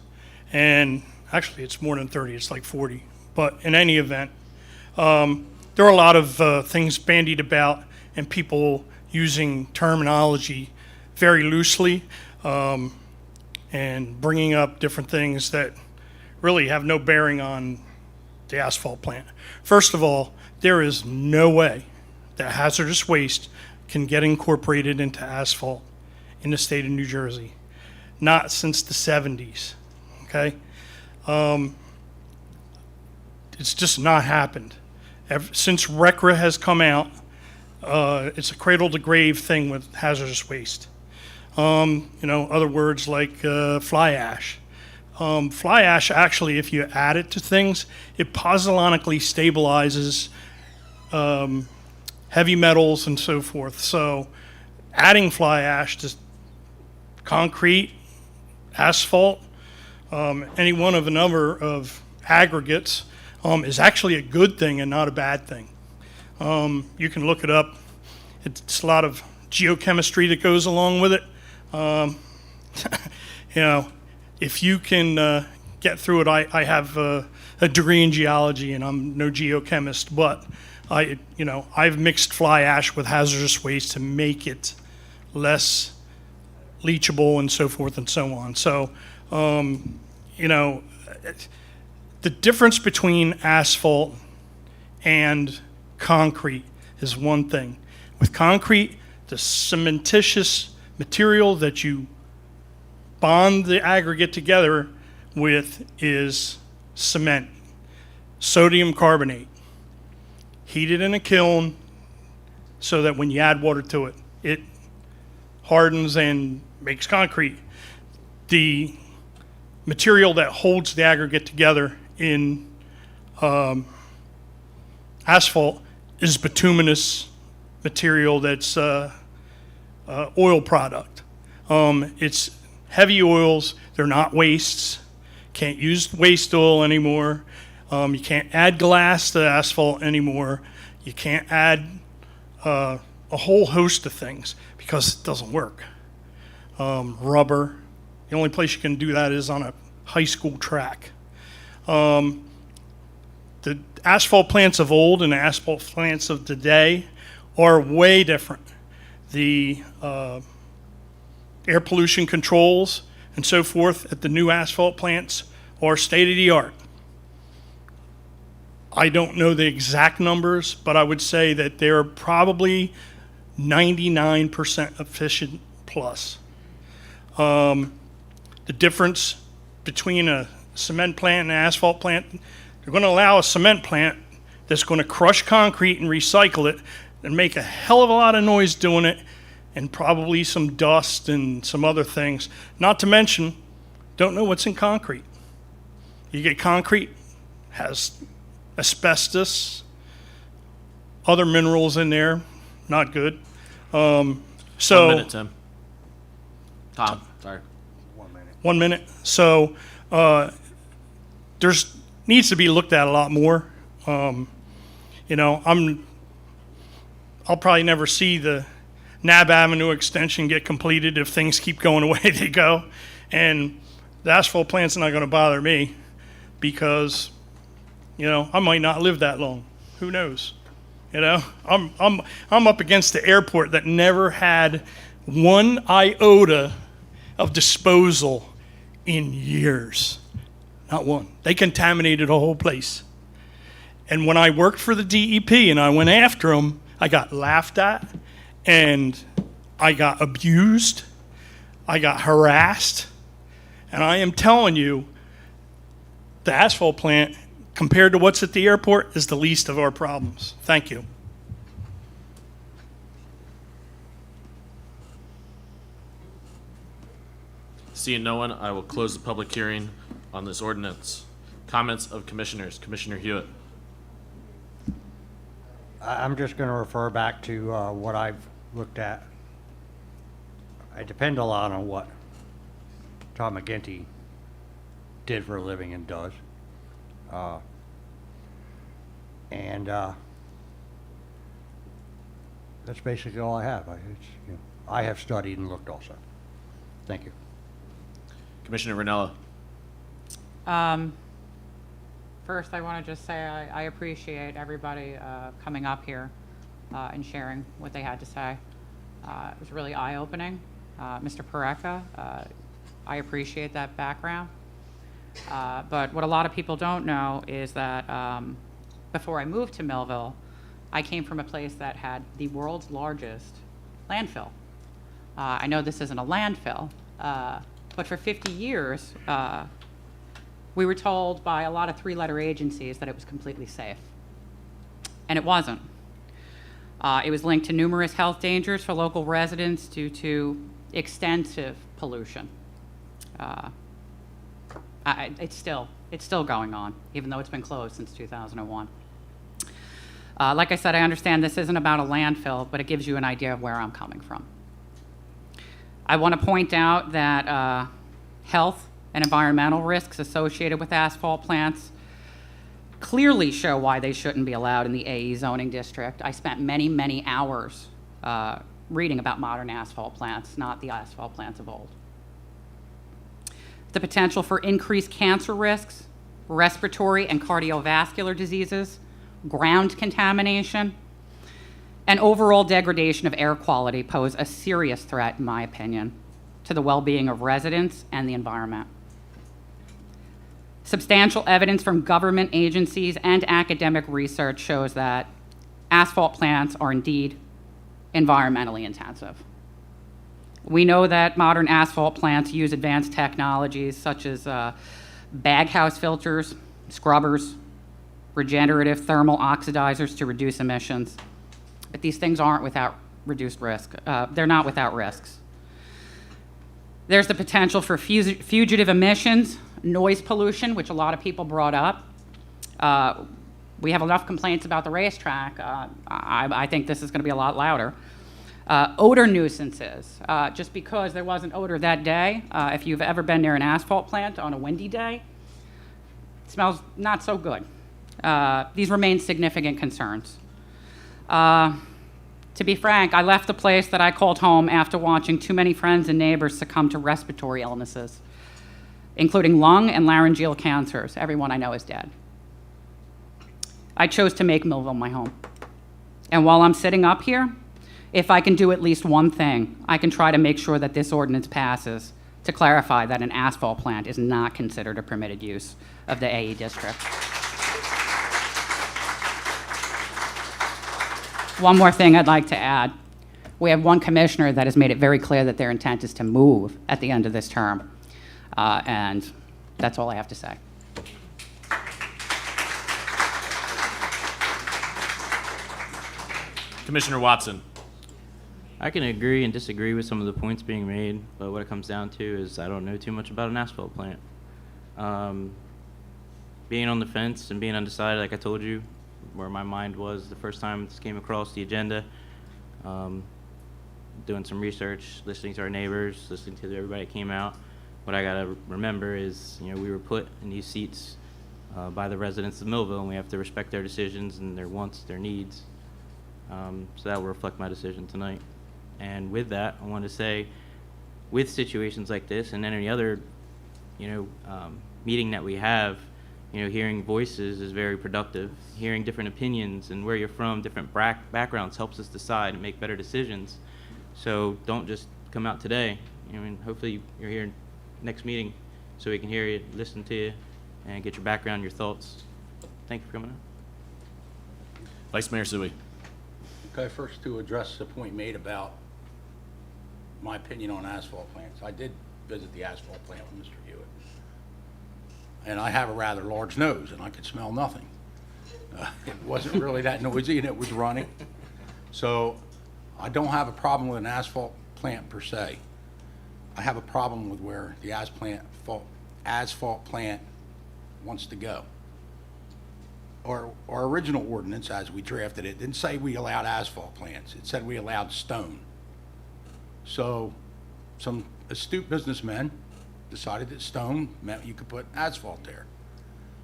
K: And actually, it's more than 30. It's like 40. But in any event, there are a lot of things bandied about and people using terminology very loosely and bringing up different things that really have no bearing on the asphalt plant. First of all, there is no way that hazardous waste can get incorporated into asphalt in the state of New Jersey. Not since the 70s, okay? It's just not happened. Since RECRA has come out, it's a cradle-to-grave thing with hazardous waste. Other words like fly ash. Fly ash, actually, if you add it to things, it positologically stabilizes heavy metals and so forth. So adding fly ash to concrete, asphalt, any one of a number of aggregates is actually a good thing and not a bad thing. You can look it up. It's a lot of geochemistry that goes along with it. If you can get through it, I have a degree in geology and I'm no geochemist, but I've mixed fly ash with hazardous waste to make it less leachable and so forth and so on. So, the difference between asphalt and concrete is one thing. With concrete, the cementitious material that you bond the aggregate together with is cement, sodium carbonate, heated in a kiln so that when you add water to it, it hardens and makes concrete. The material that holds the aggregate together in asphalt is bituminous material that's oil product. It's heavy oils. They're not wastes. Can't use waste oil anymore. You can't add glass to asphalt anymore. You can't add a whole host of things because it doesn't work. Rubber. The only place you can do that is on a high school track. The asphalt plants of old and the asphalt plants of today are way different. The air pollution controls and so forth at the new asphalt plants are state-of-the-art. I don't know the exact numbers, but I would say that they're probably 99% efficient plus. The difference between a cement plant and an asphalt plant, they're going to allow a cement plant that's going to crush concrete and recycle it and make a hell of a lot of noise doing it, and probably some dust and some other things. Not to mention, don't know what's in concrete. You get concrete, has asbestos, other minerals in there, not good. So
A: 1 minute, Tim. Tom, sorry.
K: 1 minute. So there's needs to be looked at a lot more. I'll probably never see the Nab Avenue extension get completed if things keep going the way they go, and the asphalt plant's not going to bother me because I might not live that long. Who knows? I'm up against the airport that never had one iota of disposal
T: in years. Not one. They contaminated the whole place. And when I worked for the DEP and I went after them, I got laughed at and I got abused. I got harassed. And I am telling you, the asphalt plant, compared to what's at the airport, is the least of our problems. Thank you.
A: Seeing no one, I will close the public hearing on this ordinance. Comments of commissioners. Commissioner Hewitt.
F: I'm just going to refer back to what I've looked at. I depend a lot on what Tom McGinty did for a living and does. That's basically all I have. I have studied and looked also. Thank you.
A: Commissioner Ranella.
J: First, I want to just say I appreciate everybody coming up here and sharing what they had to say. It was really eye-opening. Mr. Pareca, I appreciate that background. But what a lot of people don't know is that before I moved to Millville, I came from a place that had the world's largest landfill. I know this isn't a landfill, but for 50 years, we were told by a lot of three-letter agencies that it was completely safe. And it wasn't. It was linked to numerous health dangers for local residents due to extensive pollution. It's still going on, even though it's been closed since 2001. Like I said, I understand this isn't about a landfill, but it gives you an idea of where I'm coming from. I want to point out that health and environmental risks associated with asphalt plants clearly show why they shouldn't be allowed in the AE zoning district. I spent many, many hours reading about modern asphalt plants, not the asphalt plants of old. The potential for increased cancer risks, respiratory and cardiovascular diseases, ground contamination, and overall degradation of air quality pose a serious threat, in my opinion, to the well-being of residents and the environment. Substantial evidence from government agencies and academic research shows that asphalt plants are indeed environmentally intensive. We know that modern asphalt plants use advanced technologies such as baghouse filters, scrubbers, regenerative thermal oxidizers to reduce emissions. But these things aren't without reduced risk. They're not without risks. There's the potential for fugitive emissions, noise pollution, which a lot of people brought up. We have enough complaints about the racetrack. I think this is going to be a lot louder. Odor nuisances. Just because there wasn't odor that day, if you've ever been near an asphalt plant on a windy day, it smells not so good. These remain significant concerns. To be frank, I left the place that I called home after watching too many friends and neighbors succumb to respiratory illnesses, including lung and laryngeal cancers. Everyone I know is dead. I chose to make Millville my home. And while I'm sitting up here, if I can do at least one thing, I can try to make sure that this ordinance passes to clarify that an asphalt plant is not considered a permitted use of the AE district. One more thing I'd like to add. We have one commissioner that has made it very clear that their intent is to move at the end of this term. And that's all I have to say.
A: Commissioner Watson.
D: I can agree and disagree with some of the points being made, but what it comes down to is I don't know too much about an asphalt plant. Being on the fence and being undecided, like I told you, where my mind was the first time this came across the agenda, doing some research, listening to our neighbors, listening to everybody that came out. What I gotta remember is, we were put in these seats by the residents of Millville, and we have to respect their decisions and their wants, their needs. So that will reflect my decision tonight. And with that, I want to say, with situations like this and any other, meeting that we have, hearing voices is very productive. Hearing different opinions and where you're from, different backgrounds helps us decide and make better decisions. So don't just come out today. Hopefully you're here next meeting so we can hear you, listen to you, and get your background, your thoughts. Thank you for coming out.
A: Vice Mayor Sui.
C: Okay, first to address the point made about my opinion on asphalt plants. I did visit the asphalt plant with Mr. Hewitt. And I have a rather large nose, and I could smell nothing. It wasn't really that noisy, and it was running. So I don't have a problem with an asphalt plant per se. I have a problem with where the asphalt plant wants to go. Our original ordinance, as we drafted it, didn't say we allowed asphalt plants. It said we allowed stone. So some astute businessmen decided that stone meant you could put asphalt there.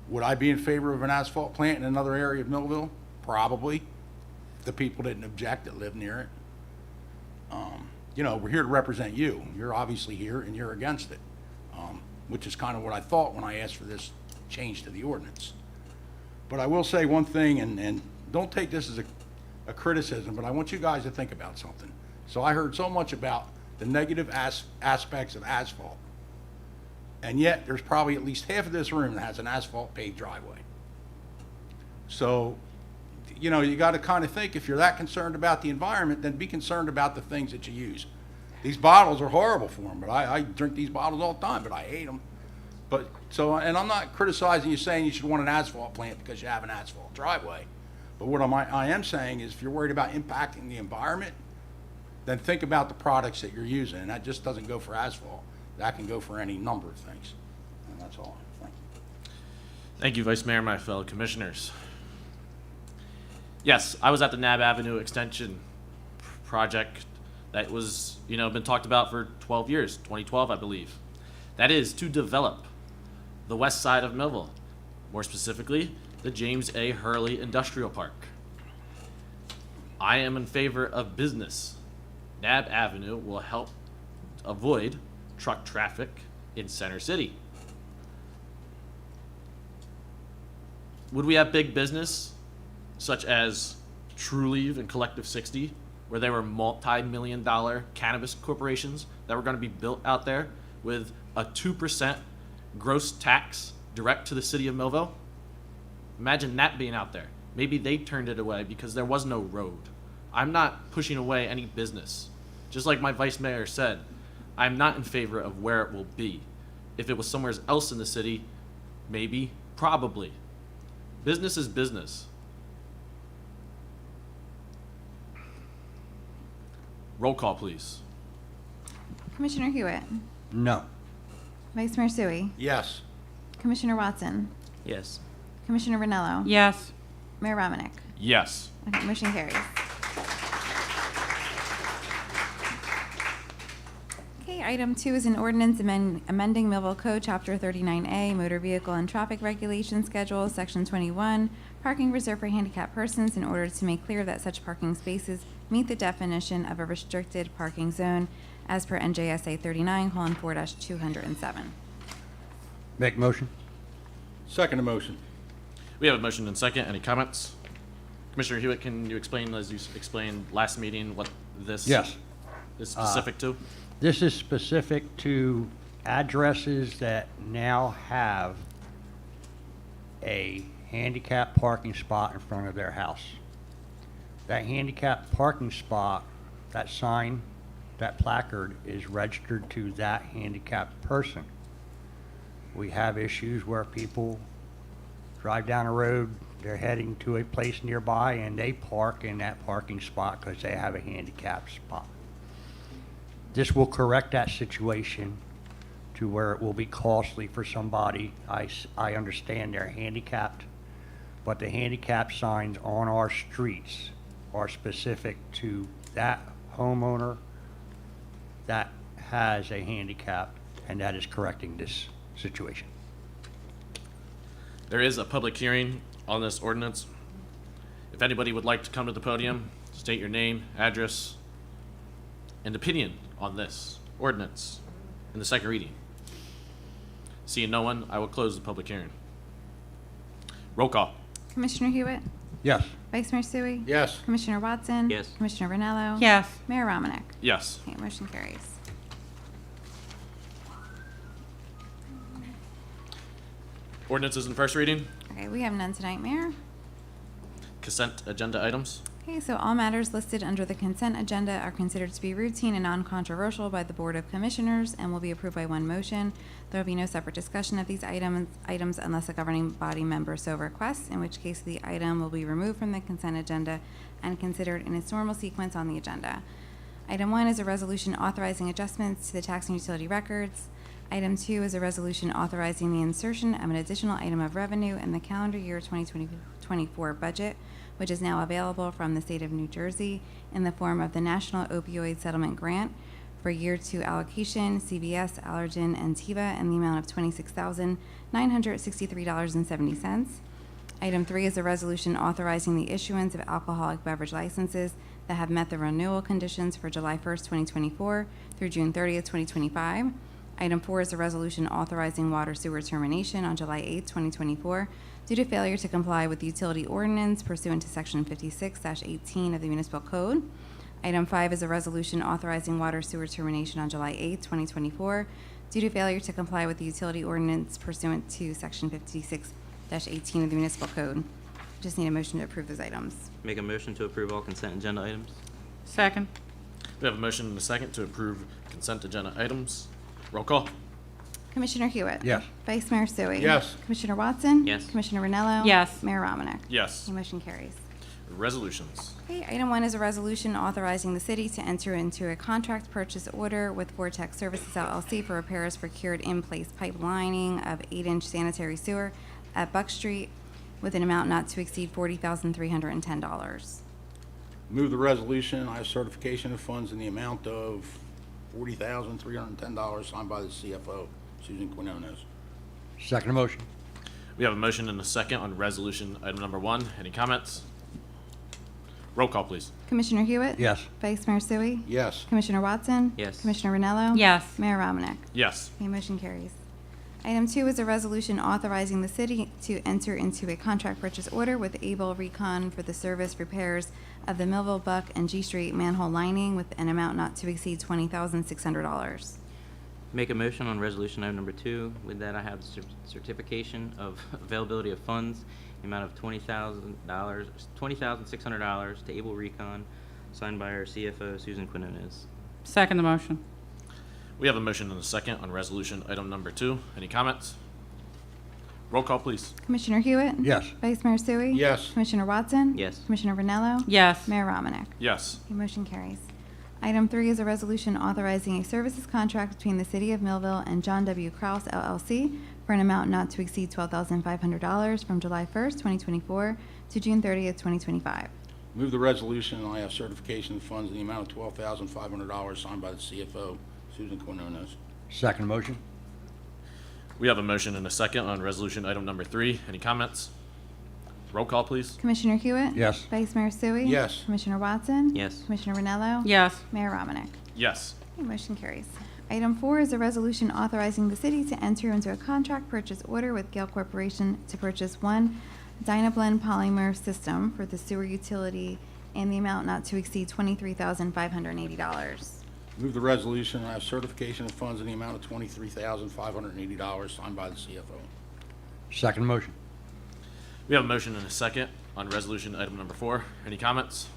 C: Would I be in favor of an asphalt plant in another area of Millville? Probably. If the people didn't object that live near it. You know, we're here to represent you. You're obviously here and you're against it, which is kind of what I thought when I asked for this change to the ordinance. But I will say one thing, and don't take this as a criticism, but I want you guys to think about something. So I heard so much about the negative aspects of asphalt, and yet there's probably at least half of this room that has an asphalt paved driveway. So, you know, you got to kind of think, if you're that concerned about the environment, then be concerned about the things that you use. These bottles are horrible for them, but I drink these bottles all the time, but I hate them. But so, and I'm not criticizing you saying you should want an asphalt plant because you have an asphalt driveway. But what I am saying is, if you're worried about impacting the environment, then think about the products that you're using. And that just doesn't go for asphalt. That can go for any number of things. And that's all. Thank you.
A: Thank you, Vice Mayor, my fellow commissioners. Yes, I was at the Nab Avenue extension project that was, you know, been talked about for 12 years, 2012, I believe. That is to develop the west side of Millville, more specifically, the James A. Hurley Industrial Park. I am in favor of business. Nab Avenue will help avoid truck traffic in Center City. Would we have big business, such as True Leave and Collective 60, where there were multi-million-dollar cannabis corporations that were going to be built out there with a 2% gross tax direct to the city of Millville? Imagine that being out there. Maybe they turned it away because there was no road. I'm not pushing away any business. Just like my vice mayor said, I'm not in favor of where it will be. If it was somewhere else in the city, maybe, probably. Business is business. Roll call, please.
B: Commissioner Hewitt,
F: No.
B: Vice Mayor Sui,
C: Yes.
B: Commissioner Watson,
D: Yes.
B: Commissioner Ranello,
J: Yes.
B: Mayor Romanek.
A: Yes.
B: Okay, motion carries. Okay, item 2 is an ordinance amending Millville Code, Chapter 39A, Motor Vehicle and Traffic Regulation Schedule, Section 21, parking reserved for handicapped persons, in order to make clear that such parking spaces meet the definition of a restricted parking zone as per NJSA 39:4-207.
F: Make motion?
C: Second motion.
A: We have a motion and second. Any comments? Commissioner Hewitt, can you explain, as you explained last meeting, what this
F: Yes.
A: is specific to?
F: This is specific to addresses that now have a handicap parking spot in front of their house. That handicap parking spot, that sign, that placard is registered to that handicapped person. We have issues where people drive down a road, they're heading to a place nearby, and they park in that parking spot because they have a handicapped spot. This will correct that situation to where it will be costly for somebody. I understand they're handicapped, but the handicap signs on our streets are specific to that homeowner that has a handicap, and that is correcting this situation.
A: There is a public hearing on this ordinance. If anybody would like to come to the podium, state your name, address, and opinion on this ordinance in the second reading. Seeing no one, I will close the public hearing. Roll call.
B: Commissioner Hewitt,
F: Yes.
B: Vice Mayor Sui,
C: Yes.
B: Commissioner Watson,
D: Yes.
B: Commissioner Ranello,
J: Yes.
B: Mayor Romanek.
A: Yes.
B: Okay, motion carries.
A: Ordinances in first reading.
B: Okay, we have none tonight, Mayor.
A: Consent agenda items.
B: Okay, so all matters listed under the consent agenda are considered to be routine and non-controversial by the Board of Commissioners and will be approved by one motion. There will be no separate discussion of these items unless a governing body member so requests, in which case the item will be removed from the consent agenda and considered in its normal sequence on the agenda. Item 1 is a resolution authorizing adjustments to the tax and utility records. Item 2 is a resolution authorizing the insertion of an additional item of revenue in the calendar year 2024 budget, which is now available from the state of New Jersey in the form of the National Opioid Settlement Grant for Year 2 allocation, CVS, Allergen, and Teva in the amount of $26,963.70. Item 3 is a resolution authorizing the issuance of alcoholic beverage licenses that have met the renewal conditions for July 1st, 2024 through June 30th, 2025. Item 4 is a resolution authorizing water sewer termination on July 8th, 2024 due to failure to comply with the utility ordinance pursuant to Section 56-18 of the Municipal Code. Item 5 is a resolution authorizing water sewer termination on July 8th, 2024 due to failure to comply with the utility ordinance pursuant to Section 56-18 of the Municipal Code. Just need a motion to approve those items.
D: Make a motion to approve all consent agenda items.
J: Second.
A: We have a motion and a second to approve consent agenda items. Roll call.
B: Commissioner Hewitt?
F: Yes.
B: Vice Mayor Sui?
C: Yes.
B: Commissioner Watson?
D: Yes.
B: Commissioner Ranello?
J: Yes.
B: Mayor Romanek?
A: Yes.
B: The motion carries.
A: Resolutions.
B: Okay, item 1 is a resolution authorizing the city to enter into a contract purchase order with Vortex Services LLC for repairs for cured in-place pipe lining of 8-inch sanitary sewer at Buck Street with an amount not to exceed $40,310.
C: Move the resolution. I have certification of funds in the amount of $40,310 signed by the CFO, Susan Quinones.
F: Second motion.
A: We have a motion and a second on resolution item number 1. Any comments? Roll call, please.
B: Commissioner Hewitt?
F: Yes.
B: Vice Mayor Sui?
C: Yes.
B: Commissioner Watson?
D: Yes.
B: Commissioner Ranello?
J: Yes.
B: Mayor Romanek?
A: Yes.
B: Okay, motion carries. Item 2 is a resolution authorizing the city to enter into a contract purchase order with Able Recon for the service repairs of the Millville, Buck, and G Street manhole lining with an amount not to exceed $20,600.
D: Make a motion on resolution item number 2. With that, I have certification of availability of funds, the amount of $20,600 to Able Recon, signed by our CFO, Susan Quinones.
J: Second the motion.
A: We have a motion and a second on resolution item number 2. Any comments? Roll call, please.
B: Commissioner Hewitt?
F: Yes.
B: Vice Mayor Sui?
C: Yes.
B: Commissioner Watson?
D: Yes.
B: Commissioner Ranello?
J: Yes.
B: Mayor Romanek?
A: Yes.
B: Okay, motion carries. Item 3 is a resolution authorizing a services contract between the City of Millville and John W. Kraus LLC for an amount not to exceed $12,500 from July 1st, 2024 to June 30th, 2025.
C: Move the resolution. I have certification of funds in the amount of $12,500 signed by the CFO, Susan Quinones.
F: Second motion.
A: We have a motion and a second on resolution item number 3. Any comments? Roll call, please.
B: Commissioner Hewitt?
F: Yes.
B: Vice Mayor Sui?
C: Yes.
B: Commissioner Watson?
D: Yes.
B: Commissioner Ranello?
J: Yes.
B: Mayor Romanek?
A: Yes.
B: Okay, motion carries. Item 4 is a resolution authorizing the city to enter into a contract purchase order with Gale Corporation to purchase one Dynablend polymer system for the sewer utility in the amount not to exceed $23,580.
C: Move the resolution. I have certification of funds in the amount of $23,580 signed by the CFO.
F: Second motion.
A: We have a motion and a second on resolution item number 4. Any comments?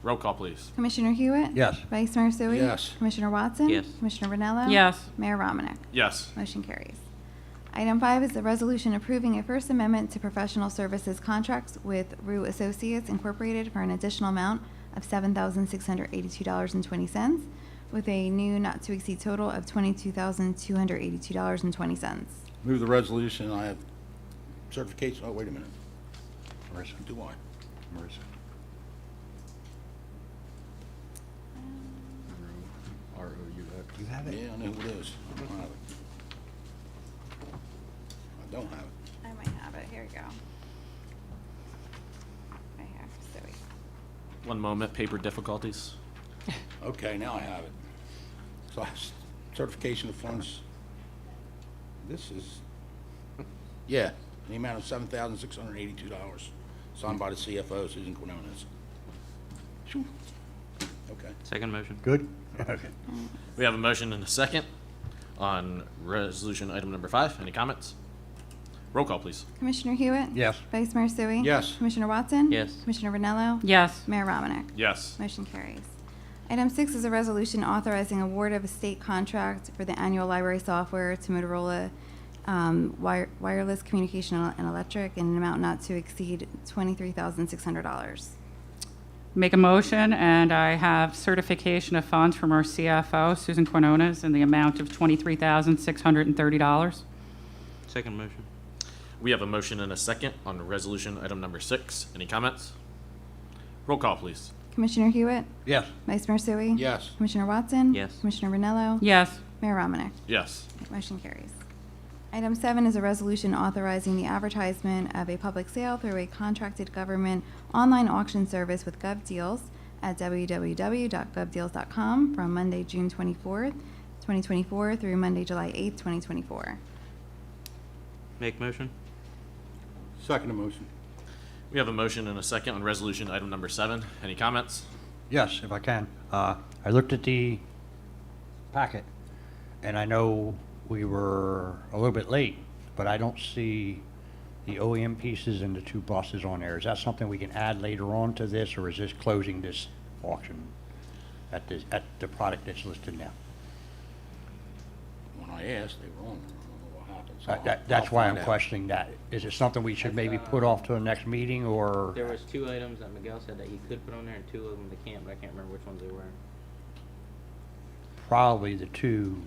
A: Roll call, please.
B: Commissioner Hewitt?
F: Yes.
B: Vice Mayor Sui?
C: Yes.
B: Commissioner Watson?
D: Yes.
B: Commissioner Ranello?
J: Yes.
B: Mayor Romanek?
A: Yes.
B: Motion carries. Item 5 is a resolution approving a First Amendment to professional services contracts with Rue Associates Incorporated for an additional amount of $7,682.20 with a new not-to-exceed total of $22,282.20.
C: Move the resolution. I have certification. Oh, wait a minute.
F: Marissa.
C: Do I?
F: Marissa. You have it?
C: Yeah, I know who it is. I don't have it. I don't have it.
B: I might have it. Here you go. Right here. Sui.
A: One moment, paper difficulties.
C: Okay, now I have it. So I have certification of funds. This is, yeah, the amount of $7,682 signed by the CFO, Susan Quinones. Phew. Okay.
D: Second motion.
F: Good? Okay.
A: We have a motion and a second on resolution item number 5. Any comments? Roll call, please.
B: Commissioner Hewitt?
F: Yes.
B: Vice Mayor Sui?
C: Yes.
B: Commissioner Watson?
D: Yes.
B: Commissioner Vanello?
J: Yes.
B: Mayor Romanek?
A: Yes.
B: Motion carries. Item 6 is a resolution authorizing award of a state contract for the annual library software to Motorola Wireless Communication and Electric in an amount not to exceed $23,600.
J: Make a motion, and I have certification of funds from our CFO, Susan Quinones, in the amount of $23,630.
D: Second motion.
A: We have a motion and a second on resolution item number 6. Any comments? Roll call, please.
B: Commissioner Hewitt?
F: Yes.
B: Vice Mayor Sui?
C: Yes.
B: Commissioner Watson?
D: Yes.
B: Commissioner Vanello?
J: Yes.
B: Mayor Romanek?
A: Yes.
B: Motion carries. Item 7 is a resolution authorizing the advertisement of a public sale through a contracted government online auction service with GovDeals at www.govdeals.com from Monday, June 24th, 2024 through Monday, July 8th, 2024.
D: Make motion.
C: Second motion.
A: We have a motion and a second on resolution item number 7. Any comments?
F: Yes, if I can. I looked at the packet, and I know we were a little bit late, but I don't see the OEM pieces and the 2 buses on there. Is that something we can add later on to this, or is this closing this auction at the product that's listed now?
C: When I asked, they were on there. I don't know what happened. So
F: That's
C: I'll
F: why
C: find
F: I'm
C: out.
F: questioning that. Is it something we should maybe put off to the next meeting, or?
D: There was 2 items that Miguel said that he could put on there, and 2 of them they can't, but I can't remember which ones they were.
F: Probably the 2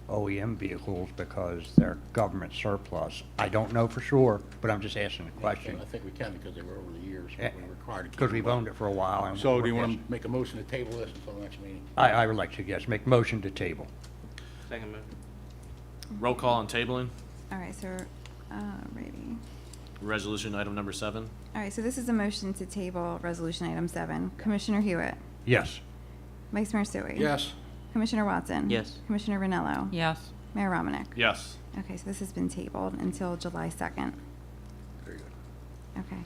F: OEM vehicles because they're government surplus. I don't know for sure, but I'm just asking the question.
C: I think we can because they were over the years.
F: Eh,
C: We were required to keep
F: Because we've
C: them.
F: owned it for a while. And
C: So do you
F: we're-
C: want to make a motion to table this until the next meeting?
F: I would like to, yes, make motion to table.
D: Second motion.
A: Roll call on tabling.
B: All right, so, righty.
A: Resolution item number 7.
B: All right, so this is a motion to table resolution item 7. Commissioner Hewitt?
F: Yes.
B: Vice Mayor Sui?
C: Yes.
B: Commissioner Watson?
D: Yes.
B: Commissioner Vanello?
J: Yes.
B: Mayor Romanek?
A: Yes.
B: Okay, so this has been tabled until July 2nd.
C: Very good.
B: Okay.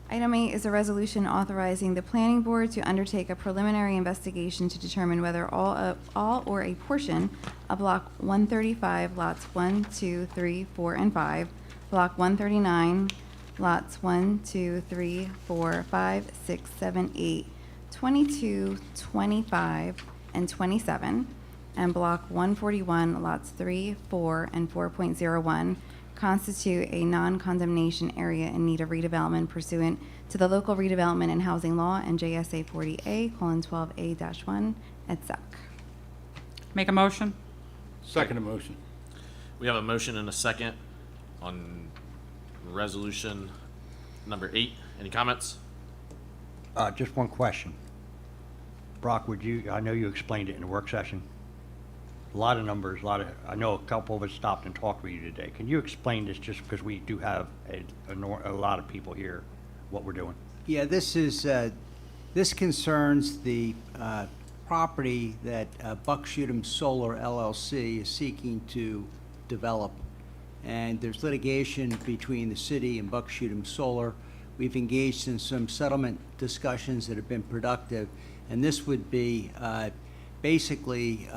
B: Item 8 is a resolution authorizing the planning board to undertake a preliminary investigation to determine whether all or a portion of Block 135, lots 1, 2, 3, 4, and 5, Block 139, lots 1, 2, 3, 4, 5, 6, 7, 8, 22, 25, and 27, and Block 141, lots 3, 4, and 4.01 constitute a non-condemnation area in need of redevelopment pursuant to the local redevelopment and housing law and JSA 40A:12A-1 et seq.
J: Make a motion.
C: Second motion.
A: We have a motion and a second on resolution number 8. Any comments?
F: Just one question. Brock, I know you explained it in the work session. A lot of numbers, I know a couple of us stopped and talked with you today. Can you explain this just because we do have a lot of people here, what we're doing?
H: Yeah, this concerns the property that Buckshootum Solar LLC is seeking to develop. And there's litigation between the city and Buckshootum Solar. We've engaged in some settlement discussions that have been productive, and this would be basically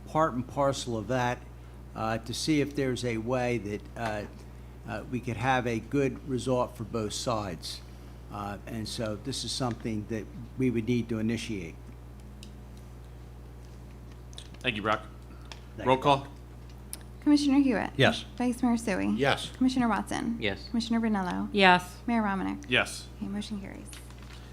H: part and parcel of that to see if there's a way that we could have a good result for both sides. And so this is something that we would need to initiate.
A: Thank you, Brock.
F: Thank
A: Roll
F: you.
A: call.
B: Commissioner Hewitt?
F: Yes.
B: Vice Mayor Sui?
C: Yes.
B: Commissioner Watson?
D: Yes.
B: Commissioner Vanello?
J: Yes.
B: Mayor Romanek?
A: Yes.
B: Okay, motion carries.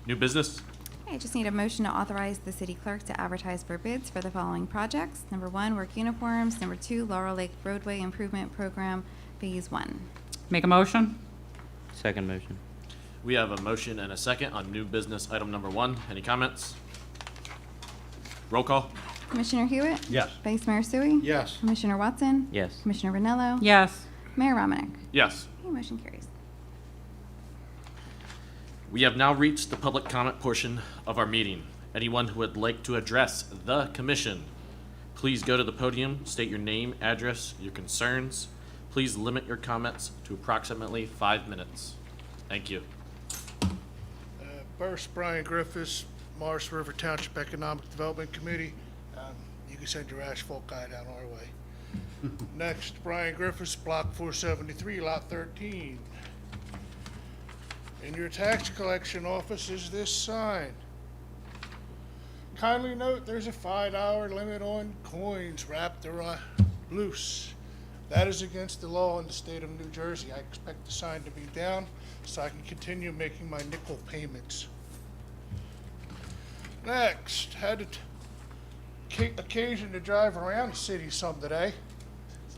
A: New business.
B: Okay, I just need a motion to authorize the city clerk to advertise for bids for the following projects. Number 1, work uniforms. Number 2, Laurel Lake Roadway Improvement Program, Phase 1.
J: Make a motion.
D: Second motion.
A: We have a motion and a second on new business item number 1. Any comments? Roll call.
B: Commissioner Hewitt?
F: Yes.
B: Vice Mayor Sui?
C: Yes.
B: Commissioner Watson?
D: Yes.
B: Commissioner Vanello?
J: Yes.
B: Mayor Romanek?
A: Yes.
B: Okay, motion carries.
A: We have now reached the public comment portion of our meeting. Anyone who would like to address the commission, please go to the podium, state your name, address, your concerns. Please limit your comments to approximately 5 minutes. Thank you.
K: First, Brian Griffiths, Morris River Township Economic Development Committee. You can send your asphalt guy down our way. Next, Brian Griffiths, Block 473, Lot 13. In your tax collection office is this sign. Kindly note there's a $5 limit on coins wrapped around loose. That is against the law in the state of New Jersey. I expect the sign to be down so I can continue making my nickel payments. Next, had the occasion to drive around the city some today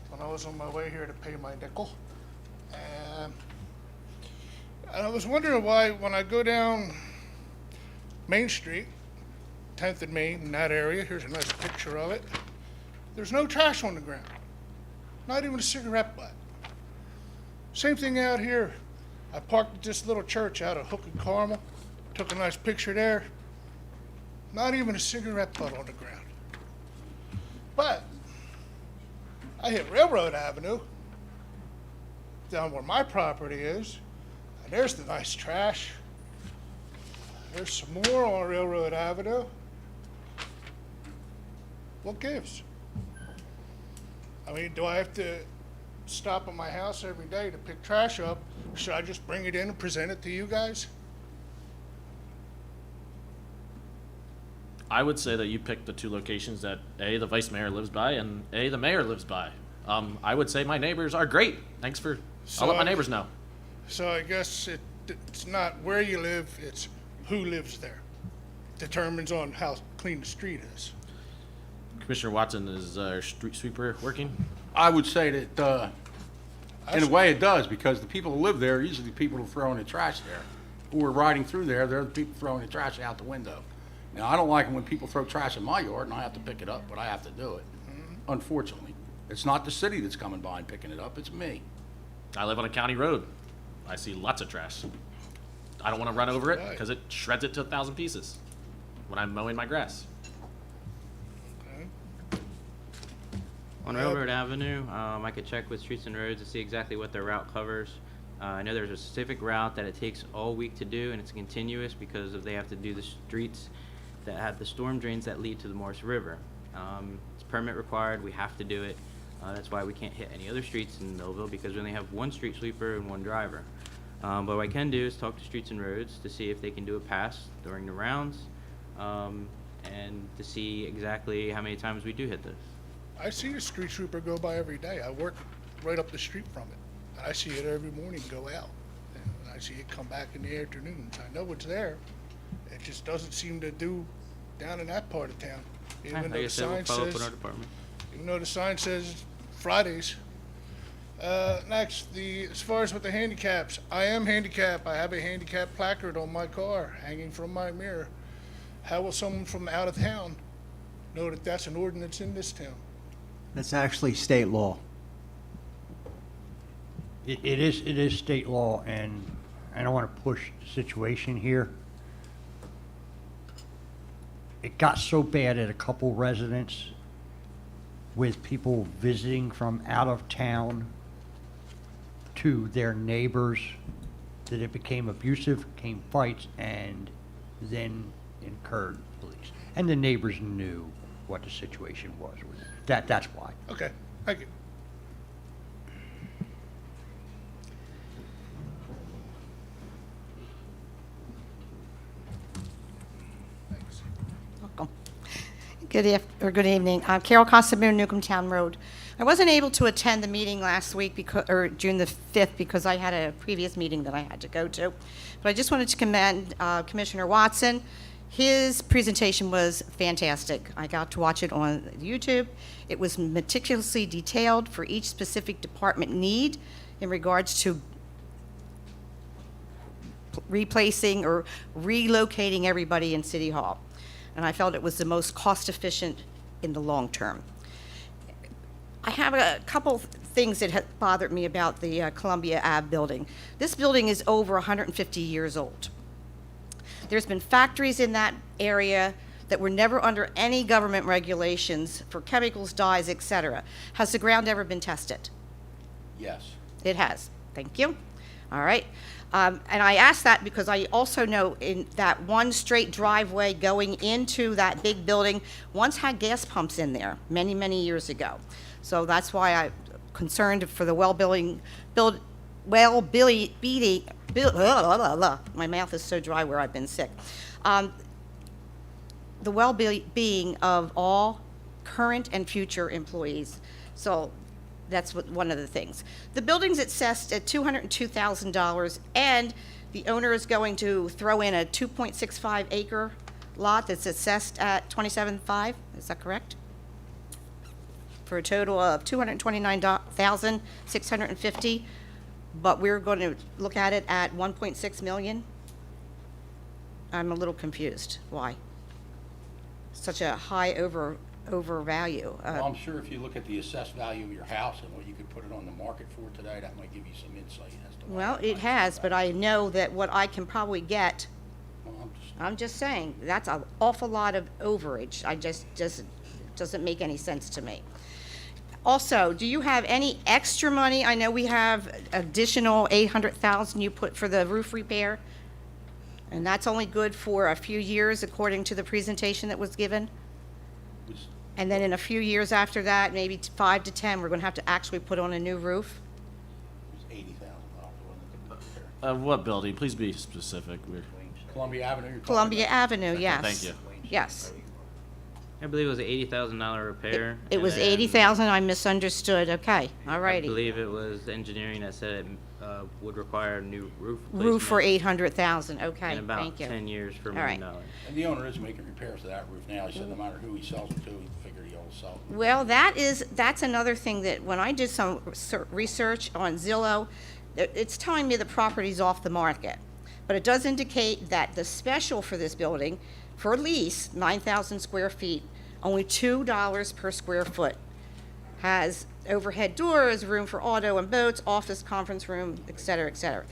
K: when I was on my way here to pay my nickel. And I was wondering why when I go down Main Street, 10th and Main, in that area, here's a nice picture of it, there's no trash on the ground. Not even a cigarette butt. Same thing out here. I parked at this little church out of Hook and Carmel, took a nice picture there. Not even a cigarette butt on the ground. But I hit Railroad Avenue, down where my property is, and there's the nice trash. There's some more on Railroad Avenue. What gives? I mean, do I have to stop at my house every day to pick trash up? Or should I just bring it in and present it to you guys?
A: I would say that you picked the two locations that A, the vice mayor lives by, and A, the mayor lives by. I would say my neighbors are great. Thanks for, I'll let my neighbors know.
K: So I guess it's not where you live, it's who lives there. Determines on how clean the street is.
A: Commissioner Watson, is our street sweeper working?
C: I would say that, in a way it does, because the people who live there are usually the people who are throwing the trash there. Who are riding through there, they're the people throwing the trash out the window. Now, I don't like it when people throw trash in my yard and I have to pick it up, but I have to do it, unfortunately. It's not the city that's coming by and picking it up, it's me.
A: I live on a county road. I see lots of trash. I don't want to run over it because it shreds it to 1,000 pieces when I'm mowing my grass.
D: On Railroad Avenue, I could check with Streets and Roads to see exactly what their route covers. I know there's a specific route that it takes all week to do, and it's continuous because they have to do the streets that have the storm drains that lead to the Morris River. It's permit required, we have to do it. That's why we can't hit any other streets in Millville, because we only have one street sweeper and one driver. But what I can do is talk to Streets and Roads to see if they can do a pass during the rounds, and to see exactly how many times we do hit this.
K: I see a street sweeper go by every day. I work right up the street from it. And I see it every morning go out. And I see it come back in the afternoons. I know it's there. It just doesn't seem to do down in that part of town. Even though the sign says, even though the sign says Fridays. Next, as far as with the handicaps, I am handicapped. I have a handicap placard on my car hanging from my mirror. How will someone from out of town know that that's an ordinance in this town?
H: That's actually state law.
F: It is state law, and I don't want to push the situation here. It got so bad at a couple residents with people visiting from out of town to their neighbors that it became abusive, came fights, and then incurred police. And the neighbors knew what the situation was. That's why.
K: Okay, thank you.
U: Good evening. Carol Costabile, Newcomb Town Road. I wasn't able to attend the meeting last week or June the 5th because I had a previous meeting that I had to go to. But I just wanted to commend Commissioner Watson. His presentation was fantastic. I got to watch it on YouTube. It was meticulously detailed for each specific department need in regards to replacing or relocating everybody in City Hall. And I felt it was the most cost efficient in the long term. I have a couple things that have bothered me about the Columbia Ave building. This building is over 150 years old. There's been factories in that area that were never under any government regulations for chemicals, dyes, etc. Has the ground ever been tested?
C: Yes.
U: It has. Thank you. All right. And I ask that because I also know in that one straight driveway going into that big building once had gas pumps in there many, many years ago. So that's why I'm concerned for the my mouth is so dry where I've been sick. The well-being of all current and future employees. So that's one of the things. The building's assessed at $202,000, and the owner is going to throw in a 2.65 acre lot that's assessed at $27,500. Is that correct? For a total of $229,650, but we're going to look at it at $1.6 million. I'm a little confused. Why? Such a high overvalue.
C: Well, I'm sure if you look at the assessed value of your house and what you could put it on the market for today, that might give you some insight as to why.
U: Well,
C: that
U: it
C: might be
U: has, but I
C: valued.
U: know that what I can probably get,
C: Well,
U: I'm just saying, that's an awful lot of overage. I just doesn't make any sense to me. Also, do you have any extra money? I know we have additional $800,000 you put for the roof repair, and that's only good for a few years according to the presentation that was given. And then in a few years after that, maybe 5 to 10, we're going to have to actually put on a new roof.
C: It was $80,000, wasn't it?
A: What building? Please be specific.
C: Columbia Avenue, you're talking
U: Columbia
C: about?
U: Avenue, yes.
A: Thank you.
U: Yes.
D: I believe it was an $80,000 repair.
U: It
D: and
U: was
D: then
U: 80,000, I misunderstood, okay, all
D: I
U: righty.
D: believe it was engineering that said it would require a new roof
U: Roof for
D: replacement
U: 800,000, okay,
D: in about
U: thank you.
D: 10 years for $1
U: All right.
D: million.
C: And the owner is making repairs to that roof now. He said no matter who he sells it to, he figured he'll sell it.
U: Well, that's another thing that when I did some research on Zillow, it's telling me the property's off the market. But it does indicate that the special for this building, for lease, 9,000 square feet, only $2 per square foot. Has overhead doors, room for auto and boats, office, conference room, et cetera, et cetera.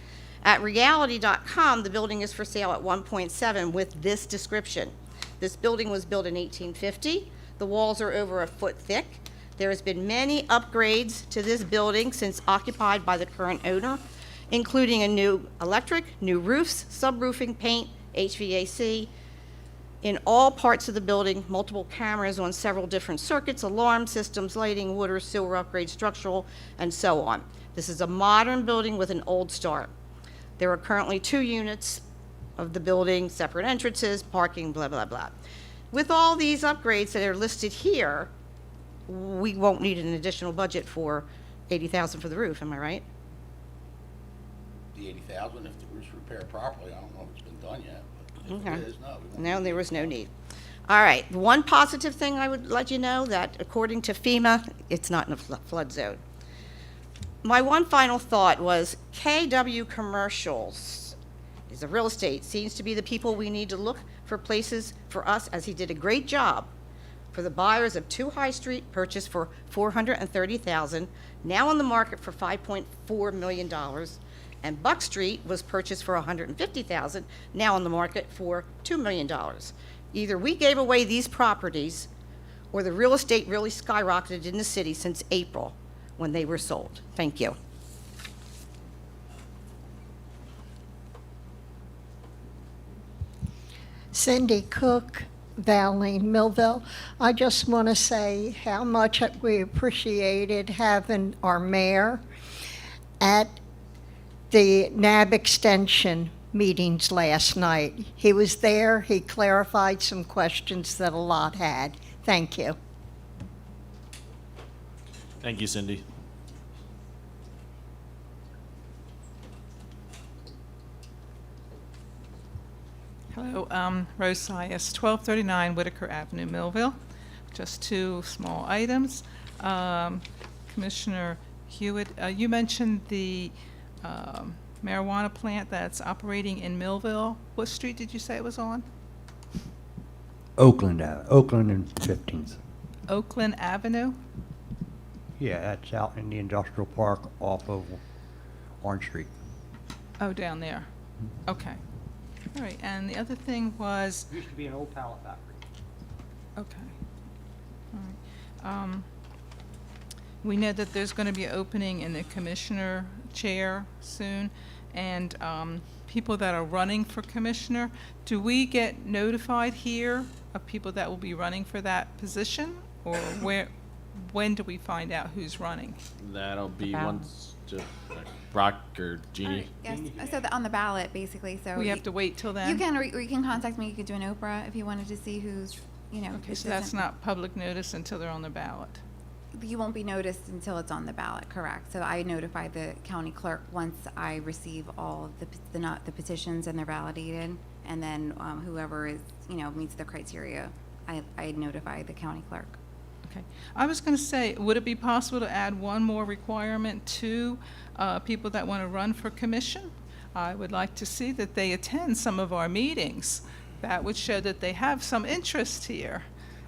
U: At reality.com, the building is for sale at 1.7 with this description. This building was built in 1850. The walls are over a foot thick. There has been many upgrades to this building since occupied by the current owner, including a new electric, new roofs, subroofing, paint, HVAC, in all parts of the building, multiple cameras on several different circuits, alarm systems, lighting, water, sewer upgrades, structural, and so on. This is a modern building with an old start. There are currently 2 units of the building, separate entrances, parking, blah, blah, blah. With all these upgrades that are listed here, we won't need an additional budget for $80,000 for the roof, am I right?
C: The $80,000, if the roof's repaired properly, I don't know if it's been done yet, but if
U: Okay.
C: it is, no. we won't
U: No,
C: need
U: there
C: it.
U: was no need. All right, one positive thing I would let you know, that according to FEMA, it's not in a flood zone. My one final thought was KW Commercials is a real estate, seems to be the people we need to look for places for us, as he did a great job for the buyers of 2 High Street, purchased for $430,000, now on the market for $5.4 million. And Buck Street was purchased for $150,000, now on the market for $2 million. Either we gave away these properties, or the real estate really skyrocketed in the city since April, when they were sold. Thank you.
I: Cindy Cook, Valene, Millville. I just want to say how much we appreciated having our mayor at the NAB extension meetings last night. He was there, he clarified some questions that a lot had. Thank you.
A: Thank you, Cindy.
E: Hello, Rose Sias, 1239 Whitaker Avenue, Millville. Just 2 small items. Commissioner Hewitt, you mentioned the marijuana plant that's operating in Millville. What street did you say it was on?
F: Oakland and 15th.
E: Oakland Avenue?
F: Yeah, that's out in the industrial park off of Orange Street.
E: Oh, down there. Okay. All right, and the other thing was,
F: Used to be an old pallet factory.
E: okay. All right. We know that there's going to be an opening in the commissioner chair soon, and people that are running for commissioner. Do we get notified here of people that will be running for that position? Or when do we find out who's running?
A: That'll be
J: About-
A: once, Brock or Jeannie.
B: Yes, so on the ballot, basically, so.
E: We have to wait till then?
B: You can, or you can contact me, you could do an Oprah if you wanted to see who's, you know.
E: Okay,
B: who's
E: so that's
B: isn't-
E: not public notice until they're on the ballot.
B: You won't be noticed until it's on the ballot, correct? So I notify the county clerk once I receive all of the petitions and they're validated. And then whoever is, you know, meets the criteria, I notify the county clerk.
E: Okay. I was going to say, would it be possible to add one more requirement to people that want to run for commission? I would like to see that they attend some of our meetings. That would show that they have some interest here.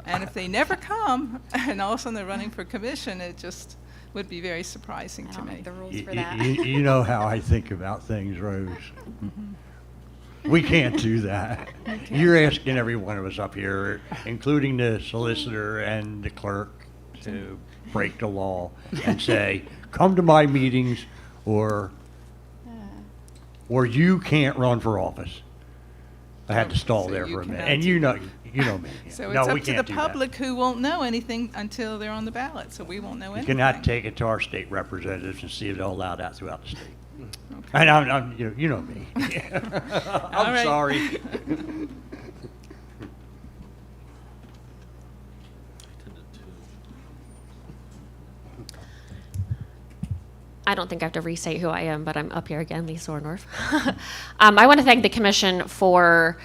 E: And if they never come, and all of a sudden they're running for commission, it just would be very surprising to
B: I'll
E: me.
B: make the rules for
F: You,
B: that.
F: you know how I think about things, Rose. We can't do that. You're asking every one of us up here, including the solicitor and the clerk, to break the law and say, come to my meetings, or you can't run for office. I had to stall
E: So
F: there
E: you
F: for a minute.
E: cannot
F: And
E: do
F: you know me.
E: So
F: No,
E: it's
F: we
E: up to
F: can't
E: the
F: do that.
E: public who won't know anything until they're on the ballot, so we won't know
F: You
E: anything.
F: cannot take it to our state representatives and see if they'll allow that throughout the state.
E: Okay.
F: And I'm you know me.
E: All
F: I'm
E: right.
F: sorry.
N: I don't think I have to restate who I am, but I'm up here again, Lisa Orndorff. I want to thank the commission for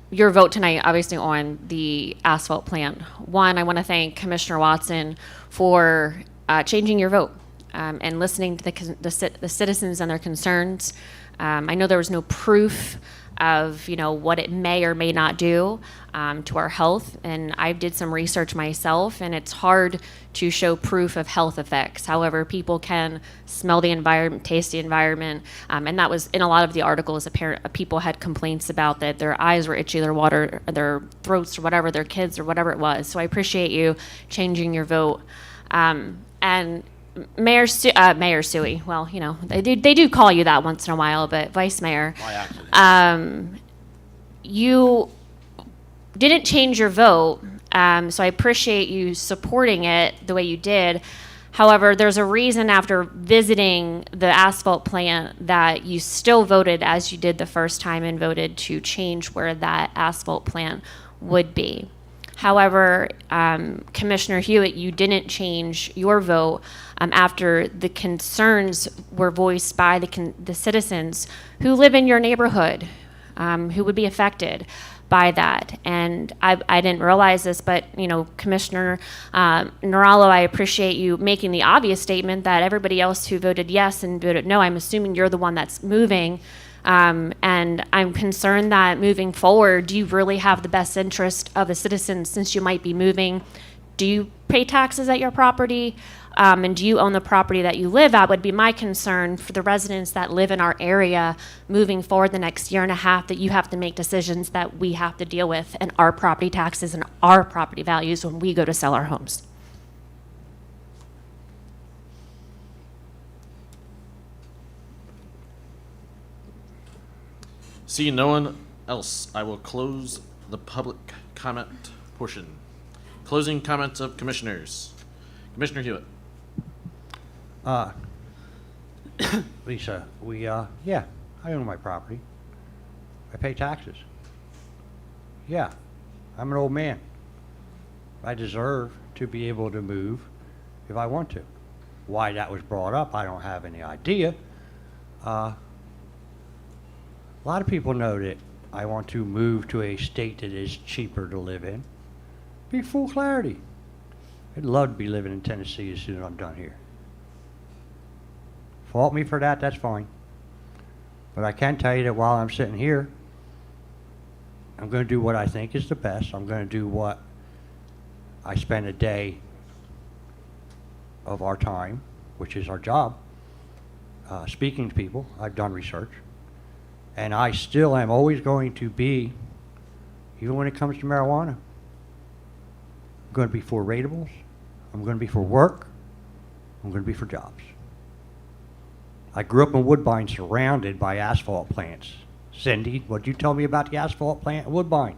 N: your vote tonight, obviously, on the asphalt plant. One, I want to thank Commissioner Watson for changing your vote and listening to the citizens and their concerns. I know there was no proof of, what it may or may not do to our health, and I did some research myself, and it's hard to show proof of health effects. However, people can smell the environment, taste the environment, and that was in a lot of the articles. People had complaints about that their eyes were itchy, their throats, or whatever, their kids, or whatever it was. So I appreciate you changing your vote. And Mayor Suey, well, they do call you that once in a while, but Vice Mayor, you didn't change your vote, so I appreciate you supporting it the way you did. However, there's a reason after visiting the asphalt plant that you still voted as you did the first time and voted to change where that asphalt plant would be. However, Commissioner Hewitt, you didn't change your vote after the concerns were voiced by the citizens who live in your neighborhood, who would be affected by that. And I didn't realize this, but, Commissioner Noralo, I appreciate you making the obvious statement that everybody else who voted yes and voted no, I'm assuming you're the one that's moving. And I'm concerned that moving forward, do you really have the best interest of the citizens since you might be moving? Do you pay taxes at your property? And do you own the property that you live at? Would be my concern for the residents that live in our area moving forward the next year and a half, that you have to make decisions that we have to deal with, and our property taxes and our property values when we go to sell our homes.
A: Seeing no one else, I will close the public comment portion. Closing comments of commissioners. Commissioner Hewitt.
F: Lisa, yeah, I own my property. I pay taxes. Yeah, I'm an old man. I deserve to be able to move if I want to. Why that was brought up, I don't have any idea. A lot of people know that I want to move to a state that is cheaper to live in. Be full clarity. I'd love to be living in Tennessee as soon as I'm done here. Fault me for that, that's fine. But I can tell you that while I'm sitting here, I'm going to do what I think is the best. I'm going to do what I spend a day of our time, which is our job, speaking to people. I've done research. And I still am always going to be, even when it comes to marijuana, I'm going to be for ratables. I'm going to be for work. I'm going to be for jobs. I grew up in Woodbine surrounded by asphalt plants. Cindy, what'd you tell me about the asphalt plant in Woodbine?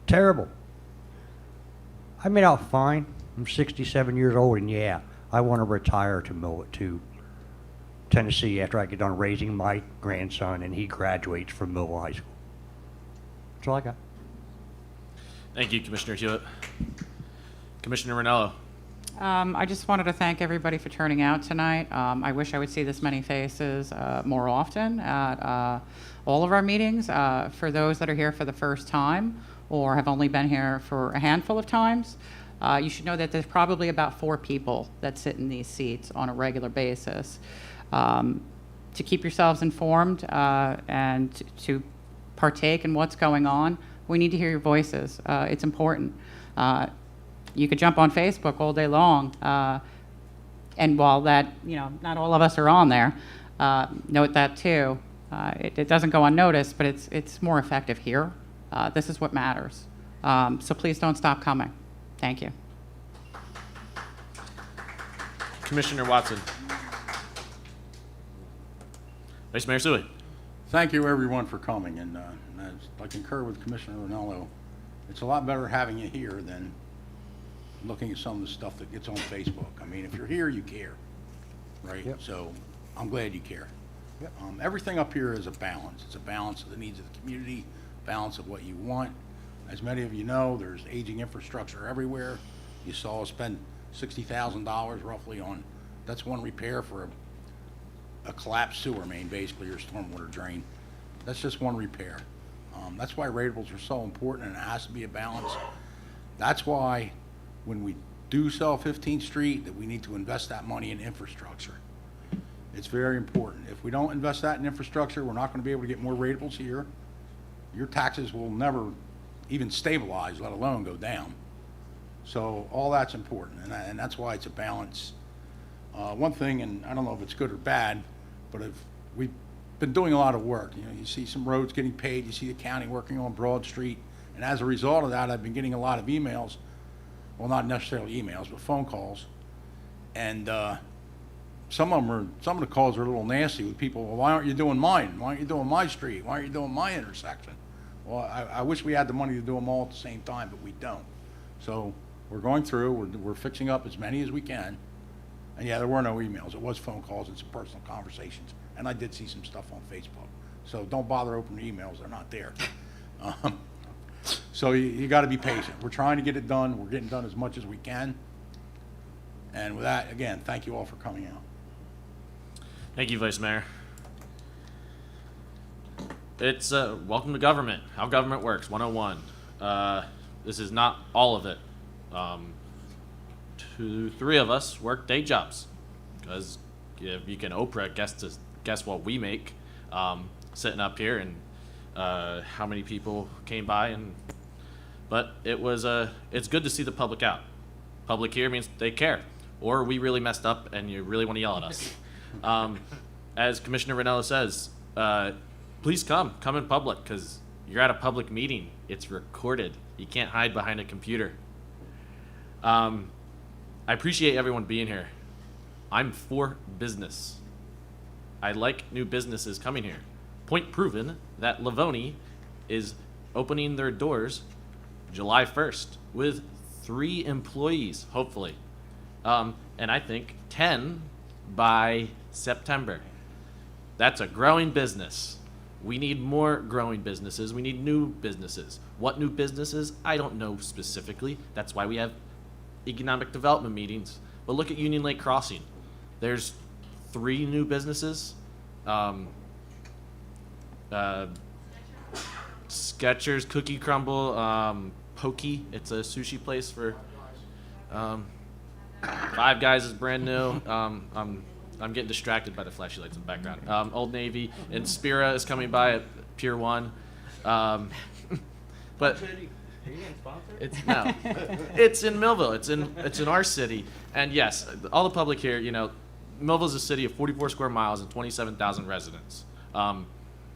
F: Terrible. I made out fine. I'm 67 years old, and yeah, I want to retire to Tennessee after I get done raising my grandson and he graduates from Millville High School. That's all I got.
A: Thank you, Commissioner Hewitt. Commissioner Ranello.
J: I just wanted to thank everybody for turning out tonight. I wish I would see this many faces more often at all of our meetings. For those that are here for the first time or have only been here for a handful of times, you should know that there's probably about 4 people that sit in these seats on a regular basis. To keep yourselves informed and to partake in what's going on, we need to hear your voices. It's important. You could jump on Facebook all day long, and while that, not all of us are on there, note that too. It doesn't go unnoticed, but it's more effective here. This is what matters. So please don't stop coming. Thank you.
A: Commissioner Watson. Vice Mayor Sui.
C: Thank you, everyone, for coming, and I concur with Commissioner Ranello. It's a lot better having you here than looking at some of the stuff that gets on Facebook. I mean, if you're here, you care, right?
F: Yep.
C: So I'm glad you care.
F: Yep.
C: Everything up here is a balance. It's a balance of the needs of the community, balance of what you want. As many of you know, there's aging infrastructure everywhere. You saw us spend $60,000 roughly on, that's one repair for a collapsed sewer main, basically, or stormwater drain. That's just one repair. That's why ratables are so important, and it has to be a balance. That's why when we do sell 15th Street, that we need to invest that money in infrastructure. It's very important. If we don't invest that in infrastructure, we're not going to be able to get more ratables here. Your taxes will never even stabilize, let alone go down. So all that's important, and that's why it's a balance. One thing, and I don't know if it's good or bad, but if we've been doing a lot of work. You see some roads getting paid, you see the county working on Broad Street, and as a result of that, I've been getting a lot of emails, well, not necessarily emails, but phone calls, and some of the calls are a little nasty with people. Well, why aren't you doing mine? Why aren't you doing my street? Why aren't you doing my intersection? Well, I wish we had the money to do them all at the same time, but we don't. So we're going through, we're fixing up as many as we can. And yeah, there were no emails. It was phone calls and some personal conversations. And I did see some stuff on Facebook. So don't bother opening emails. They're not there. So you got to be patient. We're trying to get it done. We're getting done as much as we can. And with that, again, thank you all for coming out.
A: Thank you, Vice Mayor. It's welcome to government, how government works, 101. This is not all of it. 2-3 of us work day jobs, because if you can Oprah guess what we make, sitting up here, and how many people came by, but it was it's good to see the public out. Public here means they care, or we really messed up and you really want to yell at us. As Commissioner Ranello says, please come in public, because you're at a public meeting. It's recorded. You can't hide behind a computer. I appreciate everyone being here. I'm for business. I like new businesses coming here. Point proven that Livoni is opening their doors July 1st with 3 employees, hopefully. And I think 10 by September. That's a growing business. We need more growing businesses. We need new businesses. What new businesses? I don't know specifically. That's why we have economic development meetings. But look at Union Lake Crossing. There's 3 new businesses. Skechers, Cookie Crumble, Pokey. It's a sushi place for. Five Guys is brand new. I'm getting distracted by the flashy lights in the background. Old Navy and Spira is coming by at Pier 1. But it's in Millville. It's in our city. And yes, all the public here, Millville is a city of 44 square miles and 27,000 residents.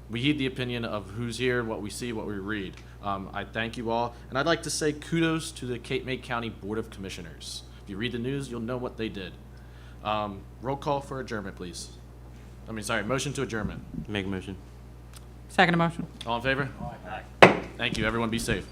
A: We heed the opinion of who's here, what we see, what we read. I thank you all, and I'd like to say kudos to the Cape May County Board of Commissioners. If you read the news, you'll know what they did. Roll call for adjournment, please. Motion to adjournment.
D: Make a motion.
J: Second motion.
A: All in favor? Thank you, everyone. Be safe.